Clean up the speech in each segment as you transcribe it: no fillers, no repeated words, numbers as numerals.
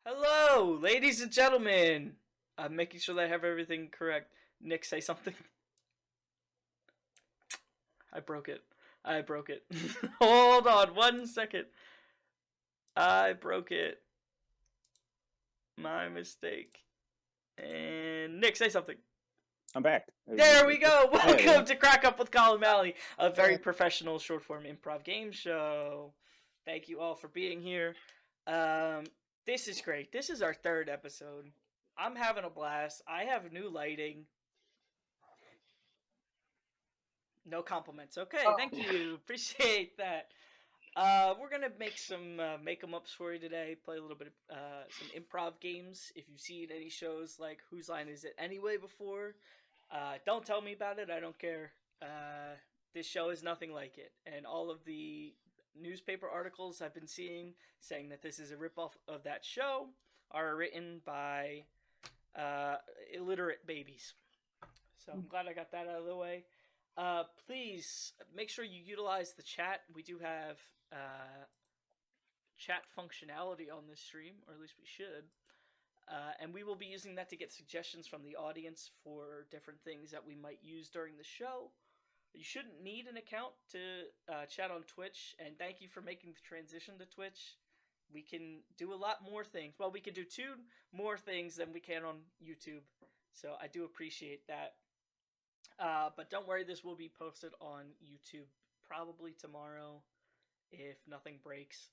Hello, ladies and gentlemen. I'm making sure that I have everything correct. Nick, say something. I broke it. I broke it. Hold on 1 second. I broke it. My mistake. And Nick, say something. I'm back. There we go. Hey, Welcome to Crack Up with Colin Mallee, a very professional short form improv game show. Thank you all for being here. This is great. This is our third episode. I'm having a blast. I have new lighting. No compliments. Okay, thank you. Appreciate that. We're gonna make some make 'em ups for you today. Play a little bit of some improv games. If you've seen any shows like Whose Line Is It Anyway before, don't tell me about it. I don't care. This show is nothing like it, and all of the newspaper articles I've been seeing saying that this is a ripoff of that show are written by illiterate babies. So I'm glad I got that out of the way. Please make sure you utilize the chat. We do have chat functionality on this stream, or at least we should. And we will be using that to get suggestions from the audience for different things that we might use during the show. You shouldn't need an account to chat on Twitch, and thank you for making the transition to Twitch. We can do a lot more things. Well, we can do 2 more things than we can on YouTube, so I do appreciate that. But don't worry, this will be posted on YouTube probably tomorrow if nothing breaks.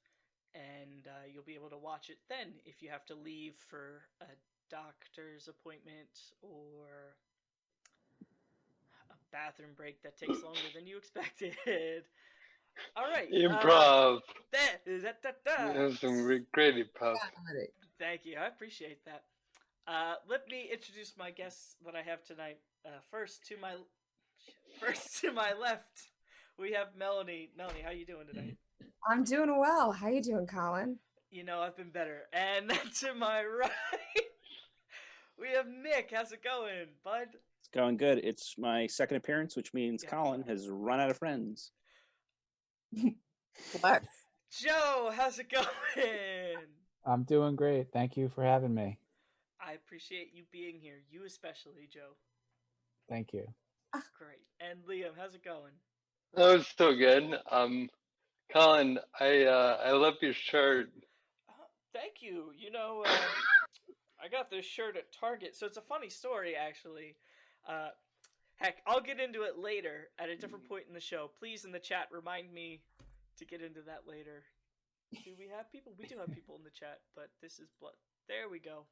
And you'll be able to watch it then if you have to leave for a doctor's appointment or a bathroom break that takes longer than you expected. All right. Improv. That's some great improv. Thank you. I appreciate that. Let me introduce my guests that I have tonight. First to my left, we have Melanie. Melanie, how you doing tonight? I'm doing well. How you doing, Colin? You know, I've been better. And then to my right, we have Nick. How's it going, bud? It's going good. It's my second appearance, which means Colin has run out of friends. What? Joe, how's it going? I'm doing great. Thank you for having me. I appreciate you being here. You especially, Joe. Thank you. Great. And Liam, how's it going? That was so good. Colin, I love your shirt. Thank you. You know, I got this shirt at Target, so it's a funny story, actually. Heck, I'll get into it later at a different point in the show. Please, in the chat, remind me to get into that later. Do we have people? We do have people in the chat, but this is blood. There we go.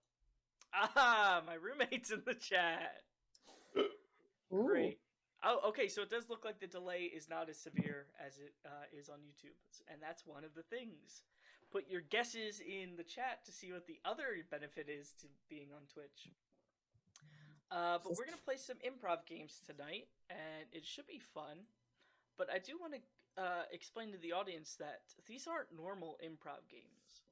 Ah, my roommate's in the chat. Ooh. Great. Oh, okay, so it does look like the delay is not as severe as it is on YouTube. And that's one of the things. Put your guesses in the chat to see what the other benefit is to being on Twitch. But we're going to play some improv games tonight, and it should be fun. But I do want to explain to the audience that these aren't normal improv games.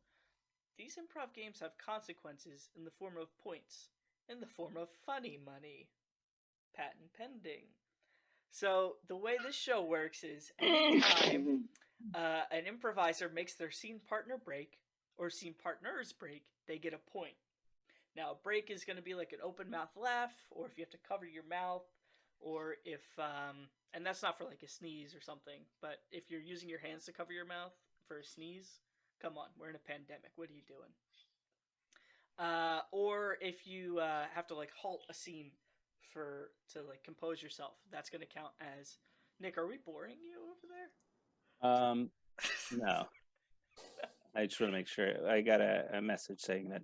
These improv games have consequences in the form of points, in the form of funny money. Patent pending. So the way this show works is anytime an improviser makes their scene partner break or scene partners break, they get a point. Now, a break is going to be like an open mouth laugh, or if you have to cover your mouth, or if, and that's not for like a sneeze or something, but if you're using your hands to cover your mouth for a sneeze, come on, we're in a pandemic. What are you doing? Or if you have to like halt a scene to like compose yourself, that's going to count as. Nick, are we boring you over there? No. I just want to make sure. I got a message saying that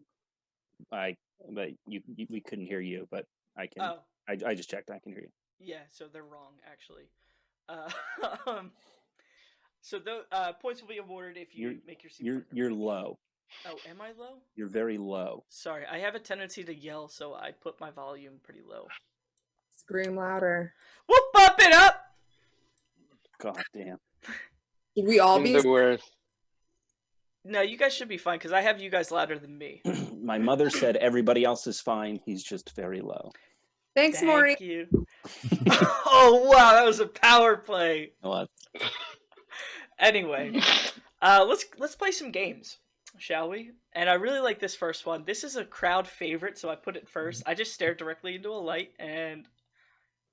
we couldn't hear you, but I can. Oh. I just checked. I can hear you. Yeah, so they're wrong actually. So the points will be awarded if you make your scene. You're low. Oh, am I low? You're very low. Sorry, I have a tendency to yell, so I put my volume pretty low. Scream louder. We'll bump it up! God damn. Did we all be? The worst. No, you guys should be fine, because I have you guys louder than me. My mother said everybody else is fine. He's just very low. Thanks, Maury. Thank you. Oh, wow, that was a power play. What? Anyway, let's play some games. Shall we? And I really like this first one. This is a crowd favorite, so I put it first. I just stared directly into a light, and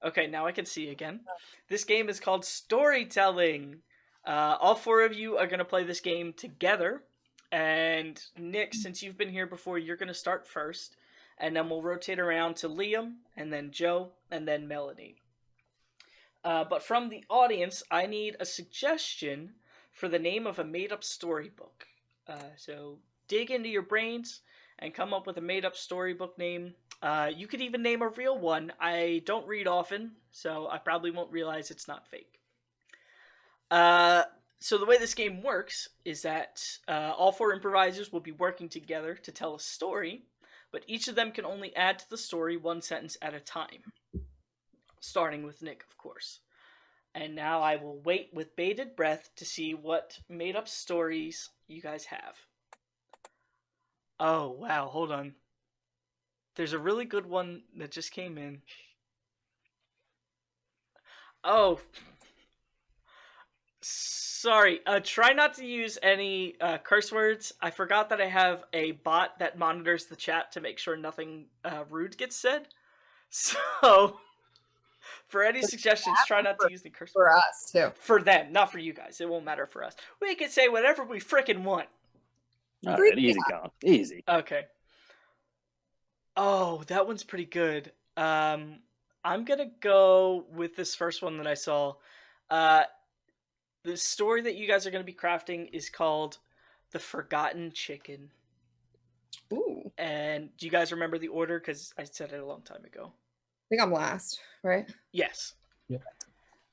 okay, now I can see again. This game is called Storytelling. All four of you are going to play this game together. And Nick, since you've been here before, you're going to start first. And then we'll rotate around to Liam, and then Joe, and then Melanie. But from the audience, I need a suggestion for the name of a made-up storybook. So dig into your brains and come up with a made-up storybook name. You could even name a real one. I don't read often, so I probably won't realize it's not fake. So the way this game works is that all four improvisers will be working together to tell a story, but each of them can only add to the story one sentence at a time. Starting with Nick, of course. And now I will wait with bated breath to see what made-up stories you guys have. Oh, wow, hold on. There's a really good one that just came in. Oh. Sorry, try not to use any curse words. I forgot that I have a bot that monitors the chat to make sure nothing rude gets said. So, for any suggestions, try not to use the curse words. For us, too. For them, not for you guys. It won't matter for us. We can say whatever we frickin' want. All right, easy, Colin. Easy. Okay. Oh, that one's pretty good. I'm gonna go with this first one that I saw. The story that you guys are gonna be crafting is called The Forgotten Chicken. Ooh. And do you guys remember the order? Because I said it a long time ago. I think I'm last, right? Yes. Yeah.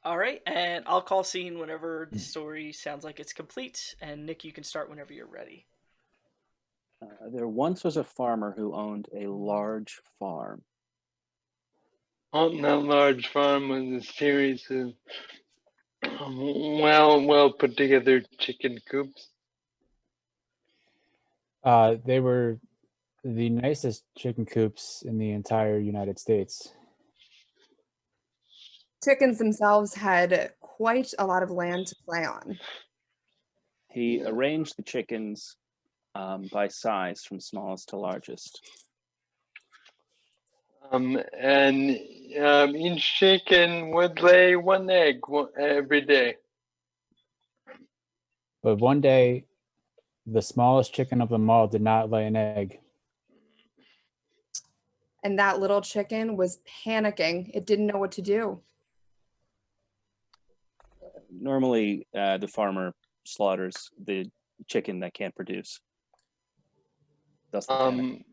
All right, and I'll call scene whenever the story sounds like it's complete. And Nick, you can start whenever you're ready. There once was a farmer who owned a large farm. On that large farm was a series of well put together chicken coops. They were the nicest chicken coops in the entire United States. Chickens themselves had quite a lot of land to play on. He arranged the chickens by size from smallest to largest. And each chicken would lay one egg every day. But one day, the smallest chicken of them all did not lay an egg. And that little chicken was panicking. It didn't know what to do. Normally, the farmer slaughters the chicken that can't produce. That's the panic.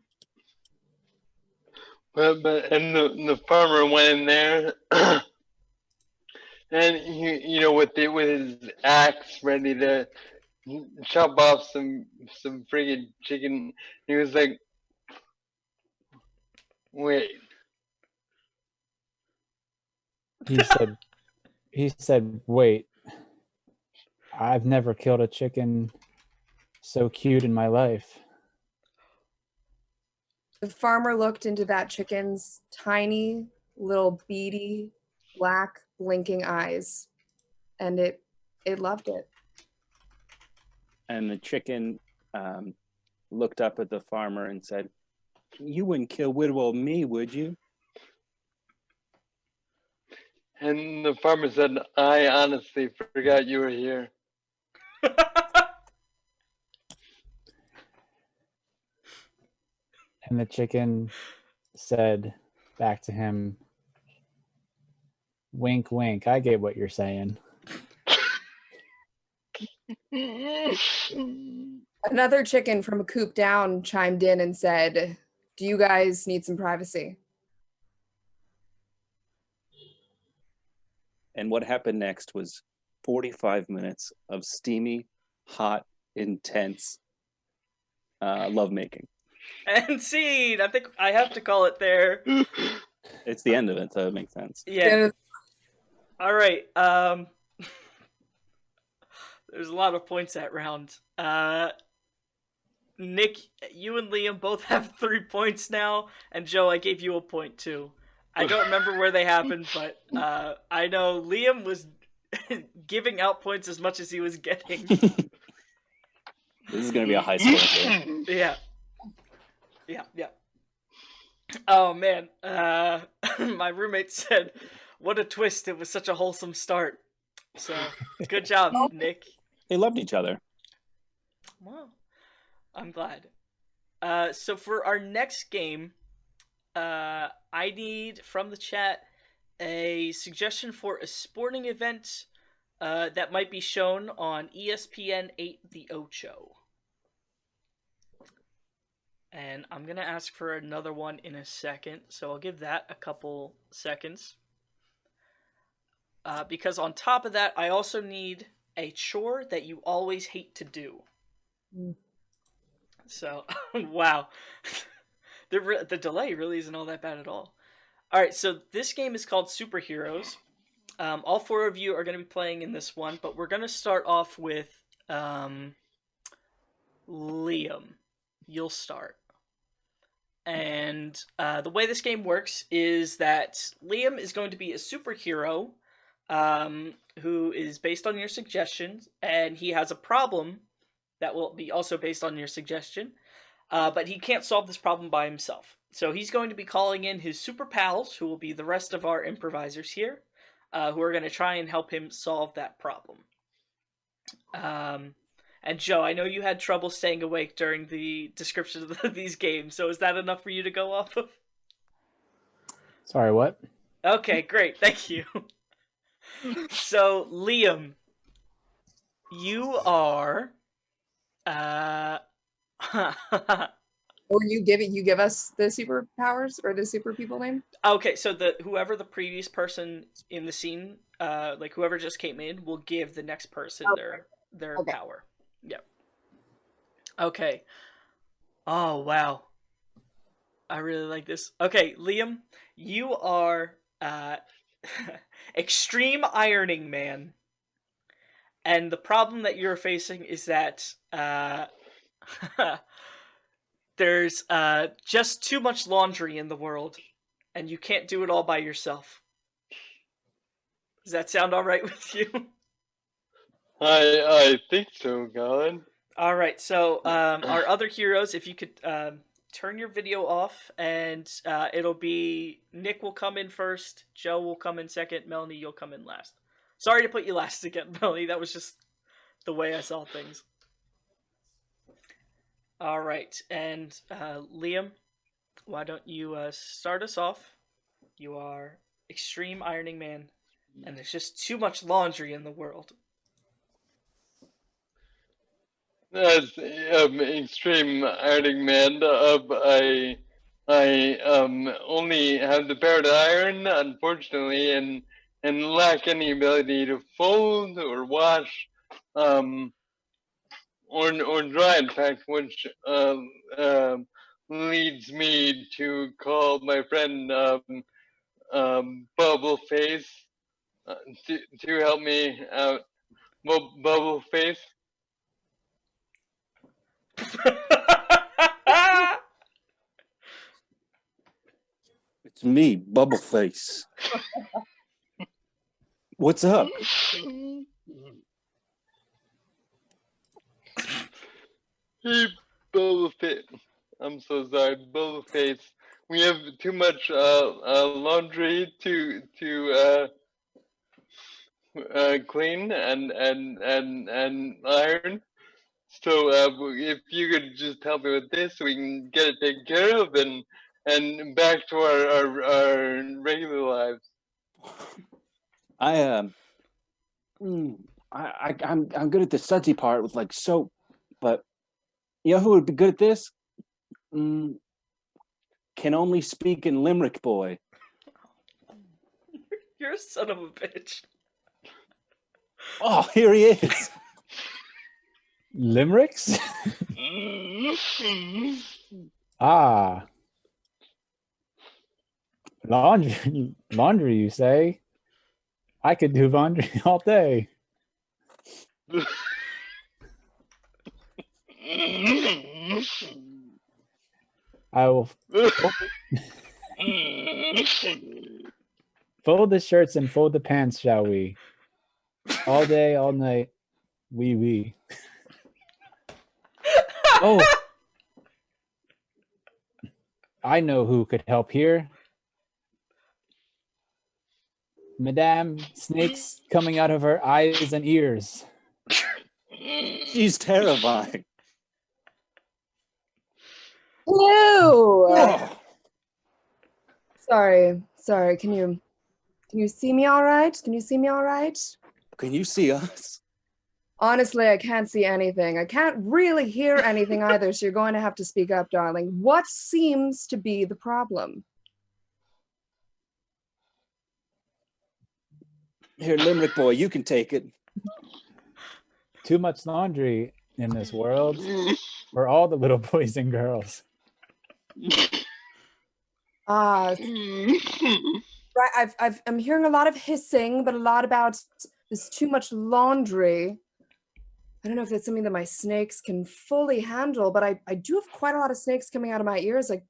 But the farmer went in there, and he with his axe ready to chop off some friggin' chicken. He was like, "Wait." He said, "Wait, I've never killed a chicken so cute in my life." The farmer looked into that chicken's tiny, little beady, black, blinking eyes, and it loved it. And the chicken looked up at the farmer and said, "You wouldn't kill little old me, would you?" And the farmer said, "I honestly forgot you were here." And the chicken said back to him, "Wink, wink, I get what you're saying." Another chicken from a coop down chimed in and said, "Do you guys need some privacy?" And what happened next was 45 minutes of steamy, hot, intense lovemaking. And scene! I think I have to call it there. It's the end of it, so it makes sense. Yeah. All right. There's a lot of points that round. Nick, you and Liam both have 3 points now, and Joe, I gave you a point too. I don't remember where they happened, but I know Liam was giving out points as much as he was getting. This is gonna be a high score game. Yeah. Oh man, my roommate said, "What a twist! It was such a wholesome start." So good job, Nick. They loved each other. Well, I'm glad. So for our next game, I need from the chat a suggestion for a sporting event that might be shown on ESPN 8 The Ocho. And I'm going to ask for another one in a second, so I'll give that a couple seconds. Because on top of that, I also need a chore that you always hate to do. So, wow. The delay really isn't all that bad at all. Alright, so this game is called Superheroes. All four of you are going to be playing in this one, but we're going to start off with Liam. You'll start. And the way this game works is that Liam is going to be a superhero who is based on your suggestions, and he has a problem that will be also based on your suggestion, but he can't solve this problem by himself. So he's going to be calling in his super pals, who will be the rest of our improvisers here, who are going to try and help him solve that problem. And Joe, I know you had trouble staying awake during the description of these games, so is that enough for you to go off of? Sorry, what? Okay, great, thank you. So, Liam, you are... Or you give us the superpowers or the super people name? Okay, so whoever the previous person in the scene, like whoever just came in, will give the next person their Okay. power. Yep. Okay. Oh, wow. I really like this. Okay, Liam, you are Extreme Ironing Man. And the problem that you're facing is that there's just too much laundry in the world, and you can't do it all by yourself. Does that sound all right with you? I think so, Colin. All right, so our other heroes, if you could turn your video off, and it'll be Nick will come in first, Joe will come in second, Melanie, you'll come in last. Sorry to put you last again, Melanie. That was just the way I saw things. All right, and Liam, why don't you start us off? You are Extreme Ironing Man, and there's just too much laundry in the world. As Extreme Ironing Man, I only have the power to iron, unfortunately, and lack any ability to fold or wash, or dry, in fact, which leads me to call my friend Bubbleface to help me out. Bubbleface. It's me, Bubbleface. What's up? Hey, Bubbleface. I'm so sorry, Bubbleface. We have too much laundry to clean and iron. So if you could just help me with this, we can get it taken care of and back to our regular lives. I'm good at the sudsy part with like soap, but you know who would be good at this? Can only speak in Limerick boy. You're a son of a bitch. Oh, here he is. Limericks? Ah. Laundry, you say? I could do laundry all day. I will fold the shirts and fold the pants, shall we? All day, all night. Wee wee. Oh, I know who could help here. Madame, snakes coming out of her eyes and ears. She's terrifying. Ew. Oh, Sorry. Can you see me all right? Can you see me all right? can you see us? Honestly, I can't see anything. I can't really hear anything either, so you're going to have to speak up, darling. What seems to be the problem? Here, Limerick boy, you can take it. Too much laundry in this world for all the little boys and girls. Right, I'm hearing a lot of hissing, but a lot about there's too much laundry. I don't know if that's something that my snakes can fully handle, but I do have quite a lot of snakes coming out of my ears. I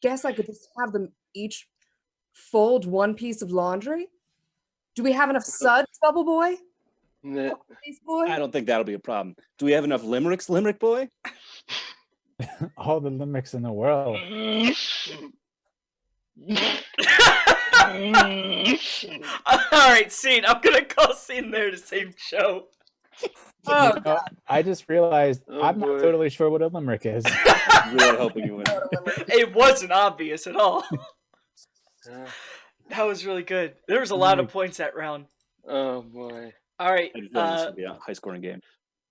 guess I could just have them each fold one piece of laundry. Do we have enough suds, Bubble Boy? Nah. Face Boy? I don't think that'll be a problem. Do we have enough limericks, Limerick boy? All the limericks in the world. Alright, scene. I'm gonna call scene there to save Joe. Oh, You know, I just realized Oh, I'm boy. not totally sure what a limerick is. Really hoping you would. It wasn't obvious at all. That was really good. There was a lot of points that round. Oh boy. Alright, I just know this would be a high scoring game.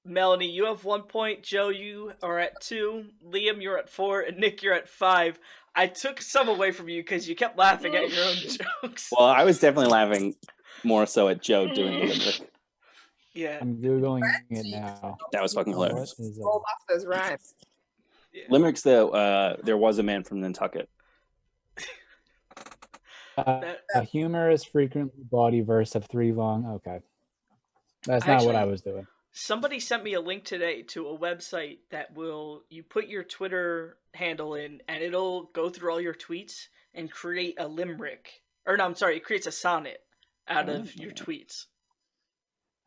Melanie, you have 1 point. Joe, you are at 2. Liam, you're at 4. And Nick, you're at 5. I took some away from you because you kept laughing at your own jokes. Well, I was definitely laughing more so at Joe doing the limerick. Yeah. I'm Googling it now. That was fucking What hilarious. is roll off those rhymes. Limericks, though, there was a man from Nantucket. A humorous, frequently body verse of 3 long. Okay. That's not what I was doing. Somebody sent me a link today to a website that you put your Twitter handle in and it'll go through all your tweets and create a limerick. Or no, I'm sorry, it creates a sonnet out of your tweets.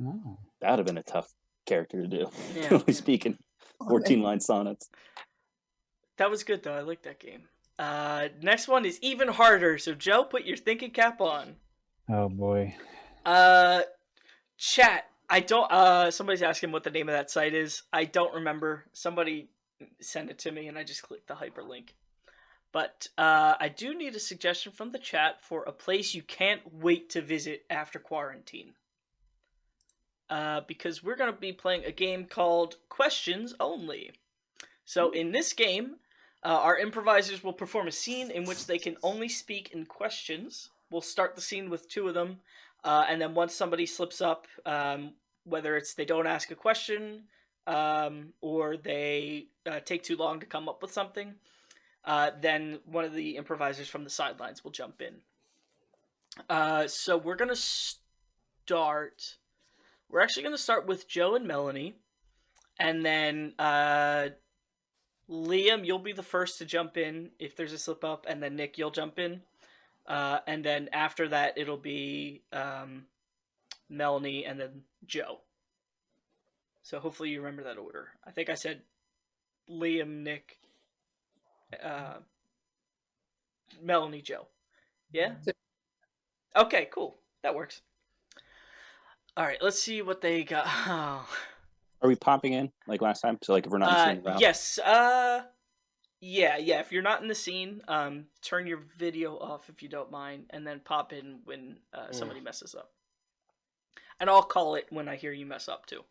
Oh. That would have been a tough character to do. Yeah. Generally speaking, 14-line sonnets. That was good though. I like that game. Next one is even harder. So Joe, put your thinking cap on. Oh boy. Chat. I don't. Somebody's asking what the name of that site is. I don't remember. Somebody sent it to me, and I just clicked the hyperlink. But I do need a suggestion from the chat for a place you can't wait to visit after quarantine. Because we're going to be playing a game called Questions Only. So in this game, our improvisers will perform a scene in which they can only speak in questions. We'll start the scene with 2 of them. And then once somebody slips up, whether it's they don't ask a question or they take too long to come up with something, then one of the improvisers from the sidelines will jump in. So we're going to start... We're actually going to start with Joe and Melanie. And then Liam, you'll be the first to jump in if there's a slip up. And then Nick, you'll jump in. And then after that, it'll be Melanie and then Joe. So hopefully you remember that order. I think I said Liam, Nick, Melanie, Joe. Yeah? Okay, cool. That works. All right, let's see what they got. Oh. Are we popping in like last time? So like if we're not in the round? Yes. Yeah. If you're not in the scene, turn your video off if you don't mind, and then pop in when somebody messes up. And I'll call it when I hear you mess up too.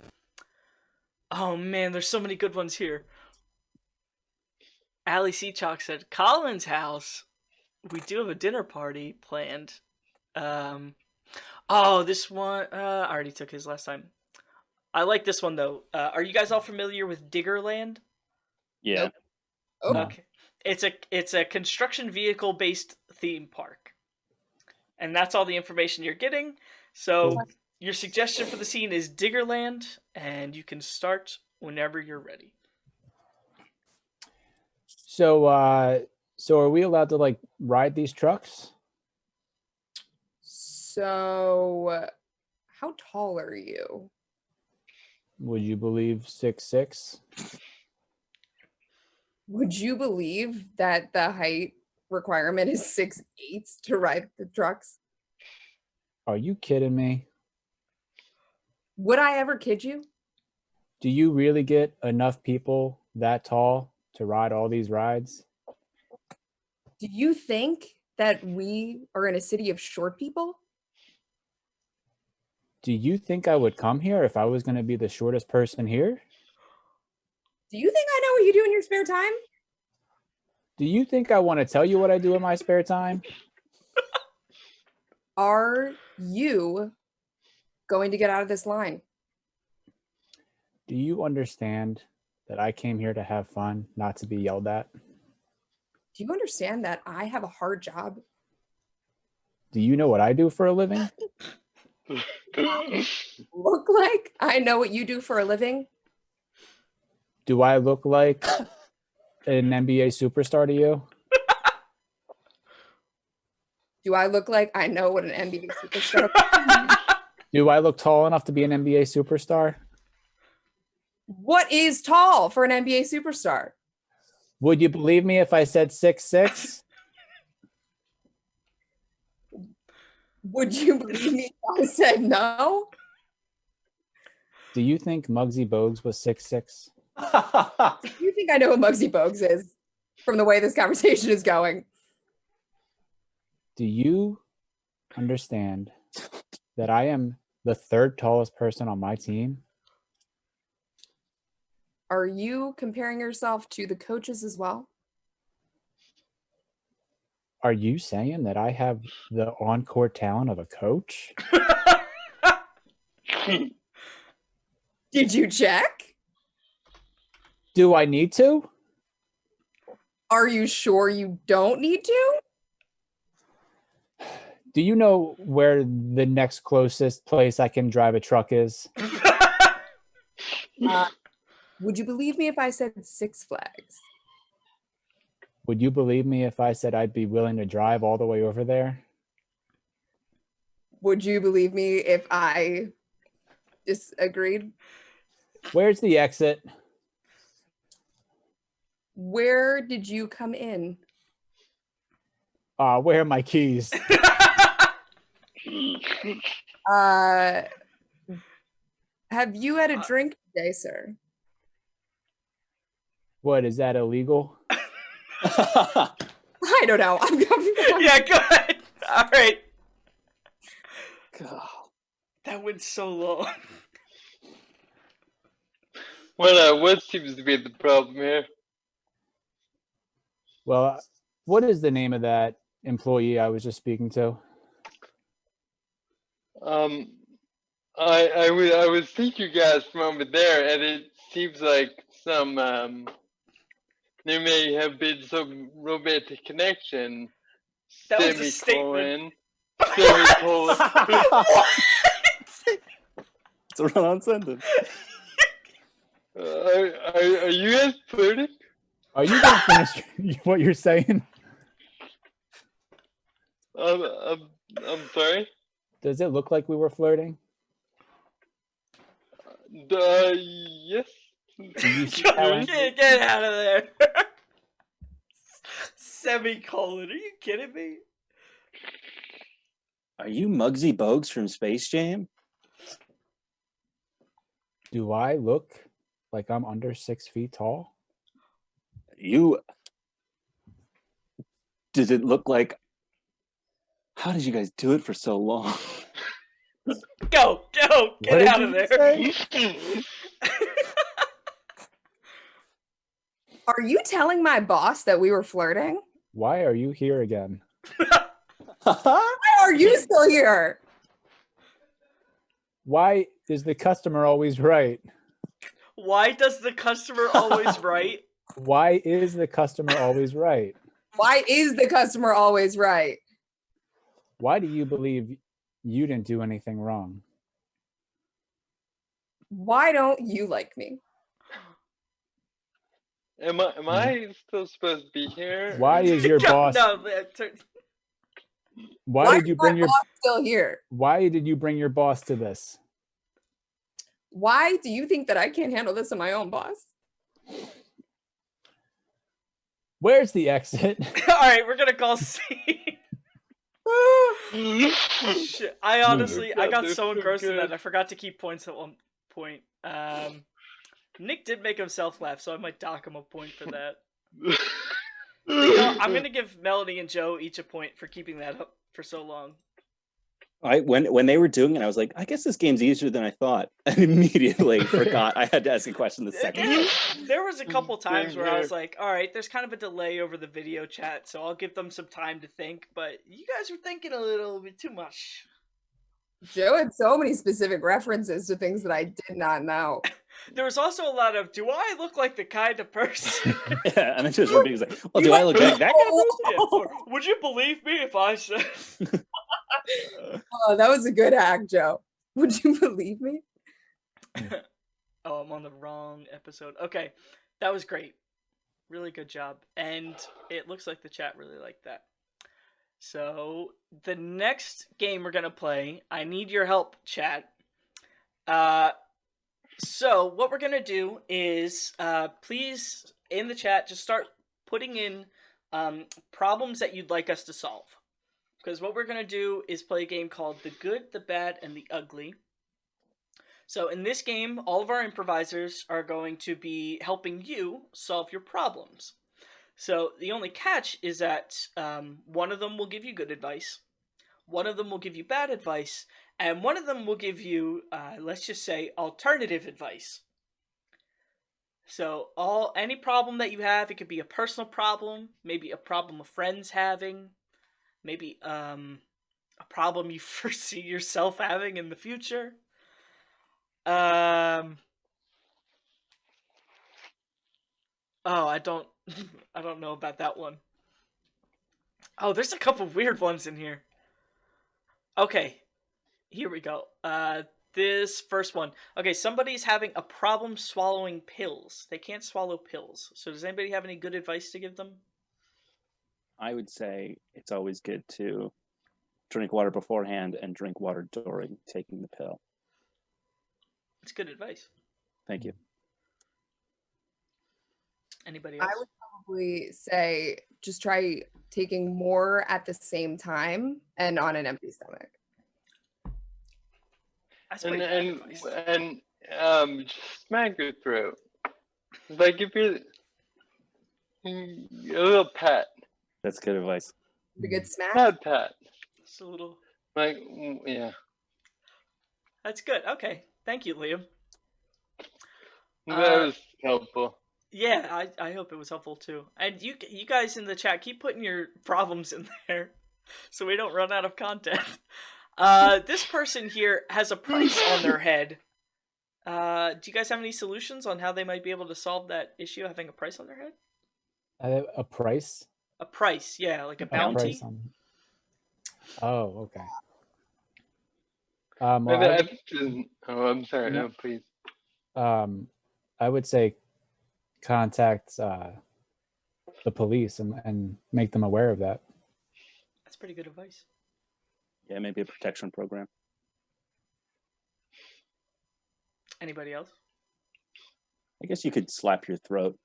Oh man, there's so many good ones here. Allie Seachalk said, Colin's house. We do have a dinner party planned. Oh, this one, I already took his last time. I like this one, though. Are you guys all familiar with Diggerland? Yeah. Nope. Oh. No. Okay. It's a construction vehicle-based theme park. And that's all the information you're getting. So your suggestion for the scene is Diggerland, and you can start whenever you're ready. So are we allowed to like ride these trucks? So, how tall are you? Would you believe 6'6"? Would you believe that the height requirement is 6'8" to ride the trucks? Are you kidding me? Would I ever kid you? Do you really get enough people that tall to ride all these rides? Do you think that we are in a city of short people? Do you think I would come here if I was going to be the shortest person here? Do you think I know what you do in your spare time? Do you think I want to tell you what I do in my spare time? Are you going to get out of this line? Do you understand that I came here to have fun, not to be yelled at? Do you understand that I have a hard job? Do you know what I do for a living? Look like I know what you do for a living? Do I look like an NBA superstar to you? Do I look like I know what an NBA superstar Do I look tall enough to be an NBA superstar? What is tall for an NBA superstar? Would you believe me if I said 6'6"? Would you believe me if I said no? Do you think Muggsy Bogues was 6'6"? Do you think I know what Muggsy Bogues is from the way this conversation is going? Do you understand that I am the third tallest person on my team? Are you comparing yourself to the coaches as well? Are you saying that I have the on-court talent of a coach? Did you check? Do I need to? Are you sure you don't need to? Do you know where the next closest place I can drive a truck is? Would you believe me if I said Six Flags? Would you believe me if I said I'd be willing to drive all the way over there? Would you believe me if I disagreed? Where's the exit? Where did you come in? Where are my keys? Have you had a drink today, sir? What, is that illegal? I don't know. Yeah, go ahead. All right. God. That went so long. What seems to be the problem here? Well, what is the name of that employee I was just speaking to? I would think you guys from over there, and it seems like some there may have been some romantic connection. That was a statement. Semicolon. It's a run-on sentence. Are you guys flirting? Are you going to finish what you're saying? I'm sorry. Does it look like we were flirting? Yes. Get out of there. Semicolon. Are you kidding me? Are you Muggsy Bogues from Space Jam? Do I look like I'm under 6 feet tall? Does it look like... How did you guys do it for so long? Go. Get out of there. Are you telling my boss that we were flirting? Why are you here again? Why are you still here? Why is the customer always right? Why does the customer always right? Why is the customer always right? Why is the customer always right? Why do you believe you didn't do anything wrong? Why don't you like me? Am I still supposed to be here? Why is your boss? Why did you bring your boss still here? Why did you bring your boss to this? Why do you think that I can't handle this on my own, boss? Where's the exit? All right, we're gonna call C. Shit, I honestly, I got they're so so engrossed in that good. I forgot to keep points at one point. Nick did make himself laugh, so I might dock him a point for that. You know, I'm gonna give Melody and Joe each a point for keeping that up for so long. When they were doing it, I was like, I guess this game's easier than I thought, and immediately forgot I had to ask a question the second time. There was a couple times Same where I here. was like, all right, there's kind of a delay over the video chat, so I'll give them some time to think, but you guys were thinking a little bit too much. Joe had so many specific references to things that I did not know. There was also a lot of, do I look like the kind of person? Yeah, and then just repeating, like, well, do I look like that kind of person? Yeah, or, would you believe me if I said... Oh, that was a good hack, Joe. Would you believe me? Oh, I'm on the wrong episode. Okay, that was great. Really good job. And it looks like the chat really liked that. So, the next game we're going to play, I need your help, chat. So, what we're going to do is, please, in the chat, just start putting in problems that you'd like us to solve. Because what we're going to do is play a game called The Good, the Bad, and the Ugly. So in this game, all of our improvisers are going to be helping you solve your problems. So the only catch is that one of them will give you good advice, one of them will give you bad advice, and one of them will give you, let's just say, alternative advice. So any problem that you have, it could be a personal problem, maybe a problem a friend's having, maybe a problem you foresee yourself having in the future. Oh, I don't know about that one. Oh, there's a couple weird ones in here. Okay, here we go. This first one. Okay, somebody's having a problem swallowing pills. They can't swallow pills. So does anybody have any good advice to give them? I would say it's always good to drink water beforehand and drink water during taking the pill. It's good advice. Thank you. Anybody else? I would probably say just try taking more at the same time and on an empty stomach. That's pretty bad advice. And just smack your throat. Like if you're a little pat. That's good advice. A good smack. Pat. It's a little... Like, yeah. That's good. Okay. Thank you, Liam. That was helpful. Yeah, I hope it was helpful too. And you guys in the chat, keep putting your problems in there so we don't run out of content. This person here has a price on their head. Do you guys have any solutions on how they might be able to solve that issue, having a price on their head? A price? A price, yeah, like a bounty. Price on... Oh, okay. I'm sorry. No, please. I would say contact the police and make them aware of that. That's pretty good advice. Yeah, maybe a protection program. Anybody else? I guess you could slap your throat.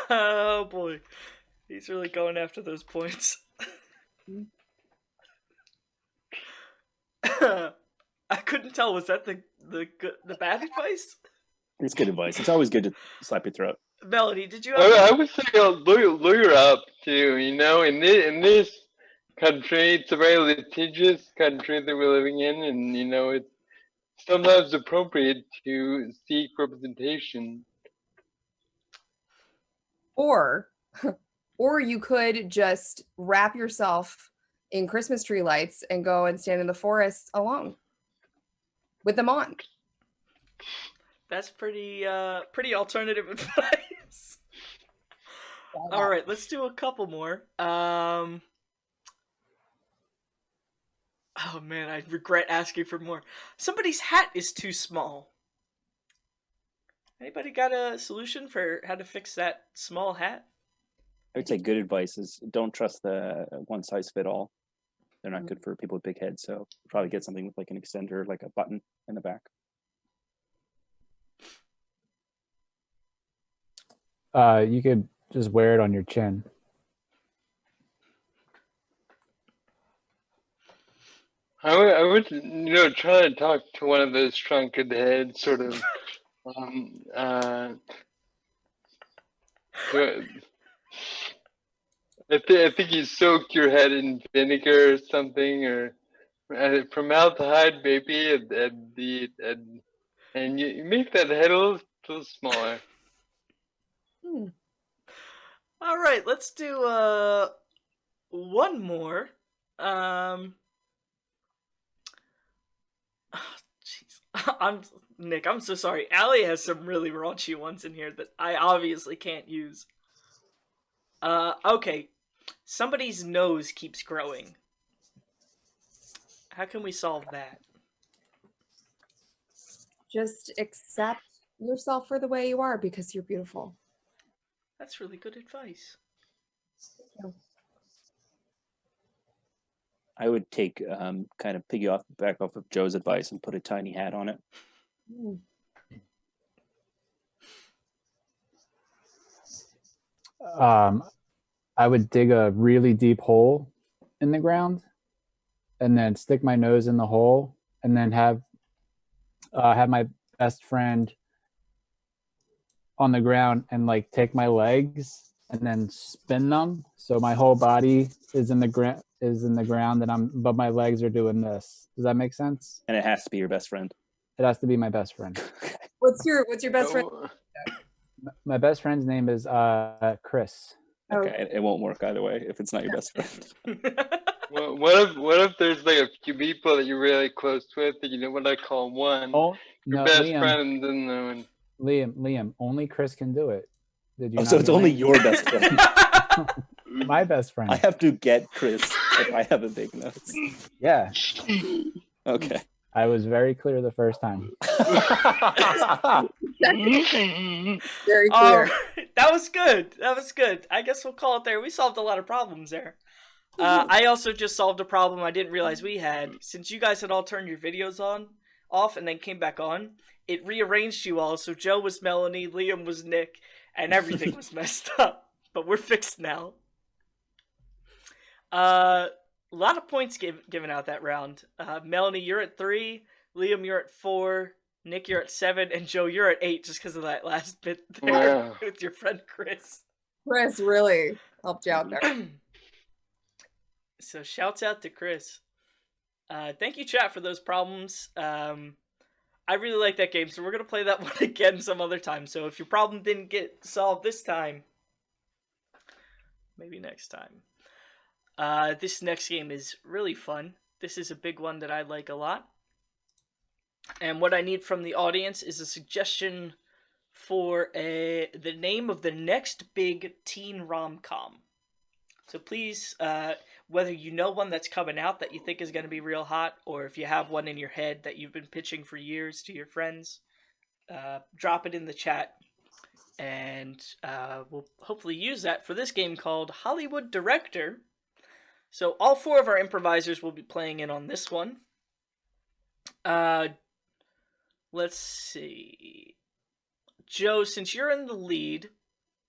Oh boy, he's really going after those points. I couldn't tell. Was that the bad advice? It's good advice. It's always good to slap your throat. Melody, did you have I would say lawyer up too. You know, in this country, it's a very litigious country that we're living in, and you know, it's sometimes appropriate to seek representation. Or you could just wrap yourself in Christmas tree lights and go and stand in the forest alone with them on. That's pretty alternative advice. All right, let's do a couple more. Oh man, I regret asking for more. Somebody's hat is too small. Anybody got a solution for how to fix that small hat? I would say good advice is don't trust the one size fit all. They're not good for people with big heads, so probably get something with like an extender, like a button in the back. You could just wear it on your chin. I would, try to talk to one of those shrunken heads, sort of. I think you soak your head in vinegar or something, or formaldehyde, maybe, and you make that head a little smaller. All right, let's do one more. Jeez. Nick, I'm so sorry. Allie has some really raunchy ones in here that I obviously can't use. Okay. Somebody's nose keeps growing. How can we solve that? Just accept yourself for the way you are because you're beautiful. That's really good advice. I would take kind of back off of Joe's advice and put a tiny hat on it. I would dig a really deep hole in the ground and then stick my nose in the hole and then have my best friend on the ground and like take my legs and then spin them so my whole body is in the ground but my legs are doing this. Does that make sense? And it has to be your best friend. It has to be my best friend. What's your best friend? My best friend's name is Chris. Okay, it won't work either way if it's not your best friend. Well, what if there's like a few people that you're really close with that you don't want to call one your best friend and then Liam, only Chris can do it. Did you? So it's only your best friend. My best friend. I have to get Chris if I have a big nose. Yeah. Okay. I was very clear the first time. Very clear. That was good. That was good. I guess we'll call it there. We solved a lot of problems there. I also just solved a problem I didn't realize we had. Since you guys had all turned your videos off and then came back on, it rearranged you all. So Joe was Melanie, Liam was Nick, and everything was messed up. But we're fixed now. A lot of points given out that round. Melanie, you're at 3. Liam, you're at 4. Nick, you're at 7. And Joe, you're at 8 just because of that last bit there with your friend Chris. Chris really helped you out there. So shouts out to Chris. Thank you, chat, for those problems. I really like that game, so we're going to play that one again some other time. So if your problem didn't get solved this time, maybe next time. This next game is really fun. This is a big one that I like a lot. And what I need from the audience is a suggestion for the name of the next big teen rom-com. So please, whether you know one that's coming out that you think is going to be real hot, or if you have one in your head that you've been pitching for years to your friends, drop it in the chat. And we'll hopefully use that for this game called Hollywood Director. So all 4 of our improvisers will be playing in on this one. Let's see. Joe, since you're in the lead,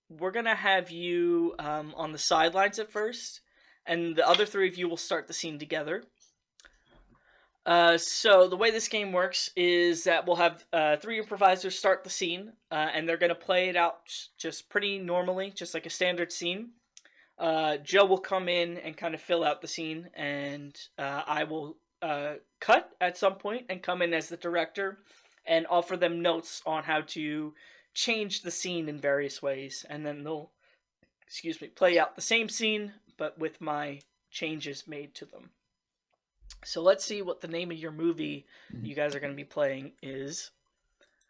we're going to have you on the sidelines at first, and the other 3 of you will start the scene together. So the way this game works is that we'll have 3 improvisers start the scene, and they're going to play it out just pretty normally, just like a standard scene. Joe will come in and kind of fill out the scene, and I will cut at some point and come in as the director and offer them notes on how to change the scene in various ways, and then they'll, play out the same scene, but with my changes made to them. So let's see what the name of your movie you guys are going to be playing is.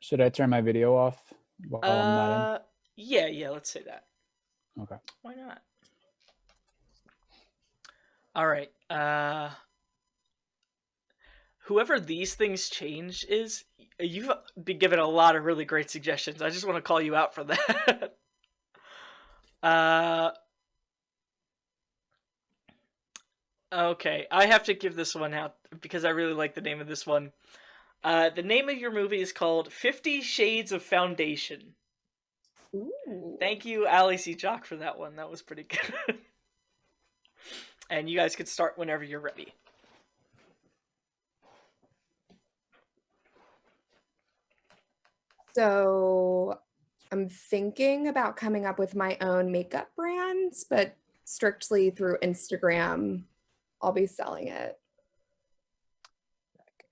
Should I turn my video off while I'm not in? Yeah, let's say that. Okay. Why not? All right. Whoever these things change is, you've been given a lot of really great suggestions. I just want to call you out for that. Okay, I have to give this one out because I really like the name of this one. The name of your movie is called 50 Shades of Foundation. Ooh. Thank you, Ali C. Jock, for that one. That was pretty good. And you guys could start whenever you're ready. So I'm thinking about coming up with my own makeup brands, but strictly through Instagram. I'll be selling it.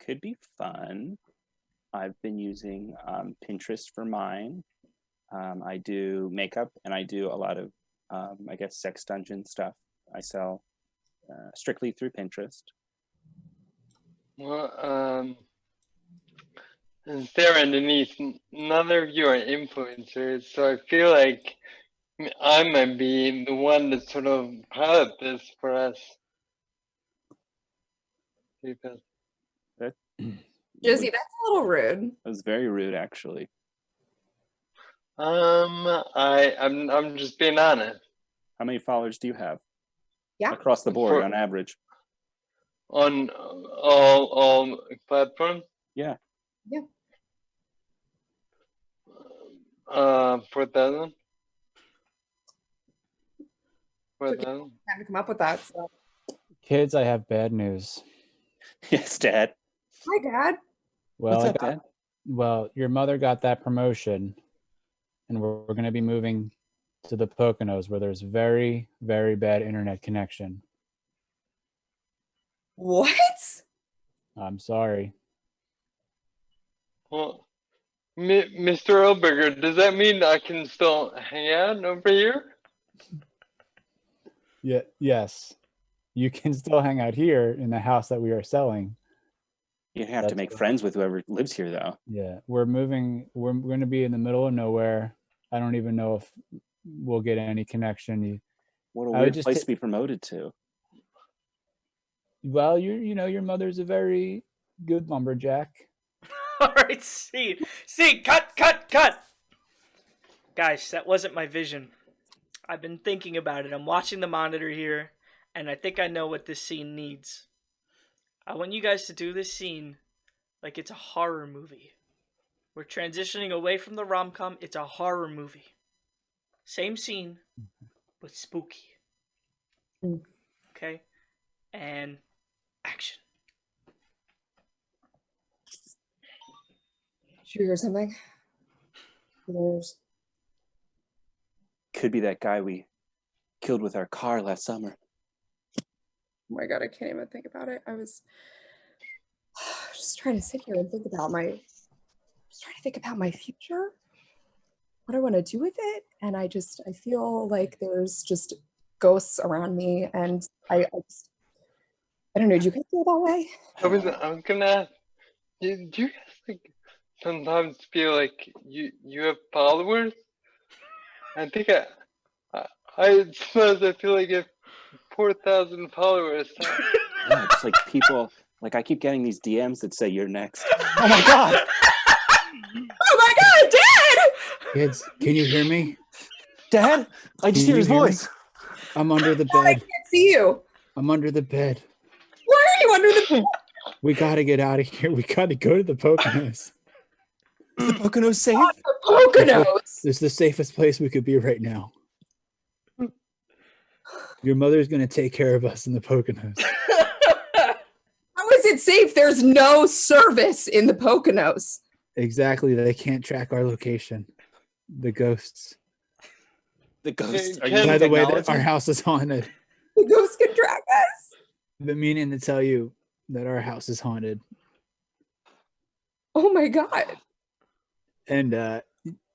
Could be fun. I've been using Pinterest for mine. I do makeup and I do a lot of, I guess, sex dungeon stuff. I sell strictly through Pinterest. Well, and Sarah and Denise, none of you are influencers, so I feel like I might be the one to sort of pilot this for us. Because That Josie, that's a little rude. was very rude, actually. I'm just being honest. How many followers do you have? Yeah. Across the board, on average. On all platforms? Yeah. Yeah. 4,000. 4,000. Time to come up with that. So. Kids, I have bad news. Yes, Dad. Hi, Dad. Well, What's up, Dad? well, your mother got that promotion, and we're going to be moving to the Poconos, where there's very, very bad internet connection. What? I'm sorry. Well, Mr. Elberger, does that mean I can still hang out over here? Yeah, yes. You can still hang out here in the house that we are selling. You have to That's make right. friends with whoever lives here, though. Yeah, we're moving. We're going to be in the middle of nowhere. I don't even know if we'll get any connection. What a I would weird just place ta- to be promoted to. Well, you know, your mother's a very good lumberjack. All right, scene. Cut. Guys, that wasn't my vision. I've been thinking about it. I'm watching the monitor here, and I think I know what this scene needs. I want you guys to do this scene like it's a horror movie. We're transitioning away from the rom-com. It's a horror movie. Same scene, but spooky. Mm. Okay? And action. Should we hear something? There's... Could be that guy we killed with our car last summer. Oh my God, I can't even think about it. I was just trying to sit here and think about my future, what I want to do with it. And I feel like there's just ghosts around me. And I don't know, do you guys feel that way? I was gonna ask, do you guys like sometimes feel like you have followers? I think I suppose I feel like if 4,000 followers. Yeah, it's like people, like I keep getting these DMs that say you're next. Oh my God! Oh my God, Dad! Kids, can you hear me? Dad? I just Can hear his you hear me? voice. I'm under the Dad, I bed. can't see you. I'm under the bed. Why are you under the bed? We got to get out of here. We got to go to the Poconos. Is the Poconos safe? The Poconos. This is the safest place we could be right now. Your mother's going to take care of us in the Poconos. How is it safe? There's no service in the Poconos. Exactly. They can't track our location. The ghosts. The ghost. Are By you By the way, technology? our house is haunted. The ghosts can track us. I've been meaning to tell you that our house is haunted. Oh my God. And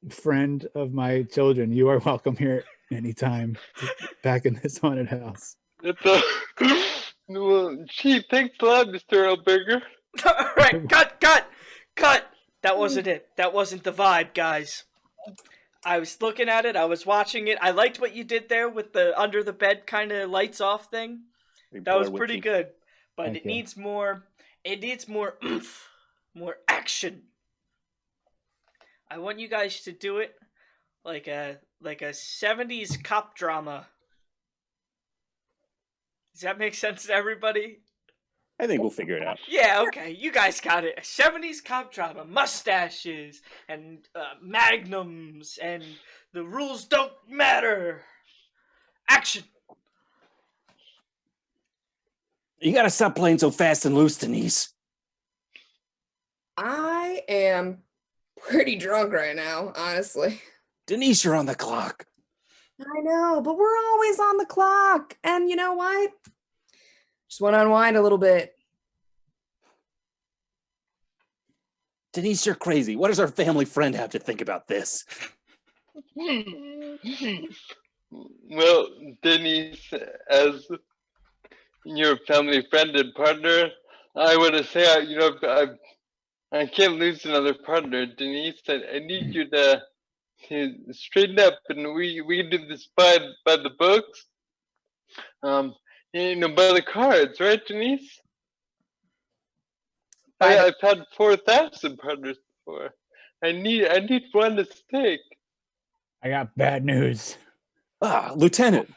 friend of my children, you are welcome here anytime back in this haunted house. Well, gee, thanks a lot, Mr. Elberger. All right, cut. That wasn't it. That wasn't the vibe, guys. I was looking at it. I was watching it. I liked what you did there with the under the bed kind of lights off thing. That was pretty good. But Thank it you. needs more. It needs more oomph, more action. I want you guys to do it like a 70s cop drama. Does that make sense to everybody? I think we'll figure it out. Yeah, okay, you guys got it. A 70s cop drama, mustaches and magnums and The rules don't matter. Action. You gotta stop playing so fast and loose, Denise. I am pretty drunk right now, honestly. Denise, you're on the clock. I know, but we're always on the clock. And you know what? Just want to unwind a little bit. Denise, you're crazy. What does our family friend have to think about this? Well, Denise, as your family friend and partner, I want to say, I can't lose another partner, Denise. I need you to straighten up, and we can do this by the books. By the cards, right, Denise? I've had 4,000 partners before. I need one to stick. I got bad news. Lieutenant.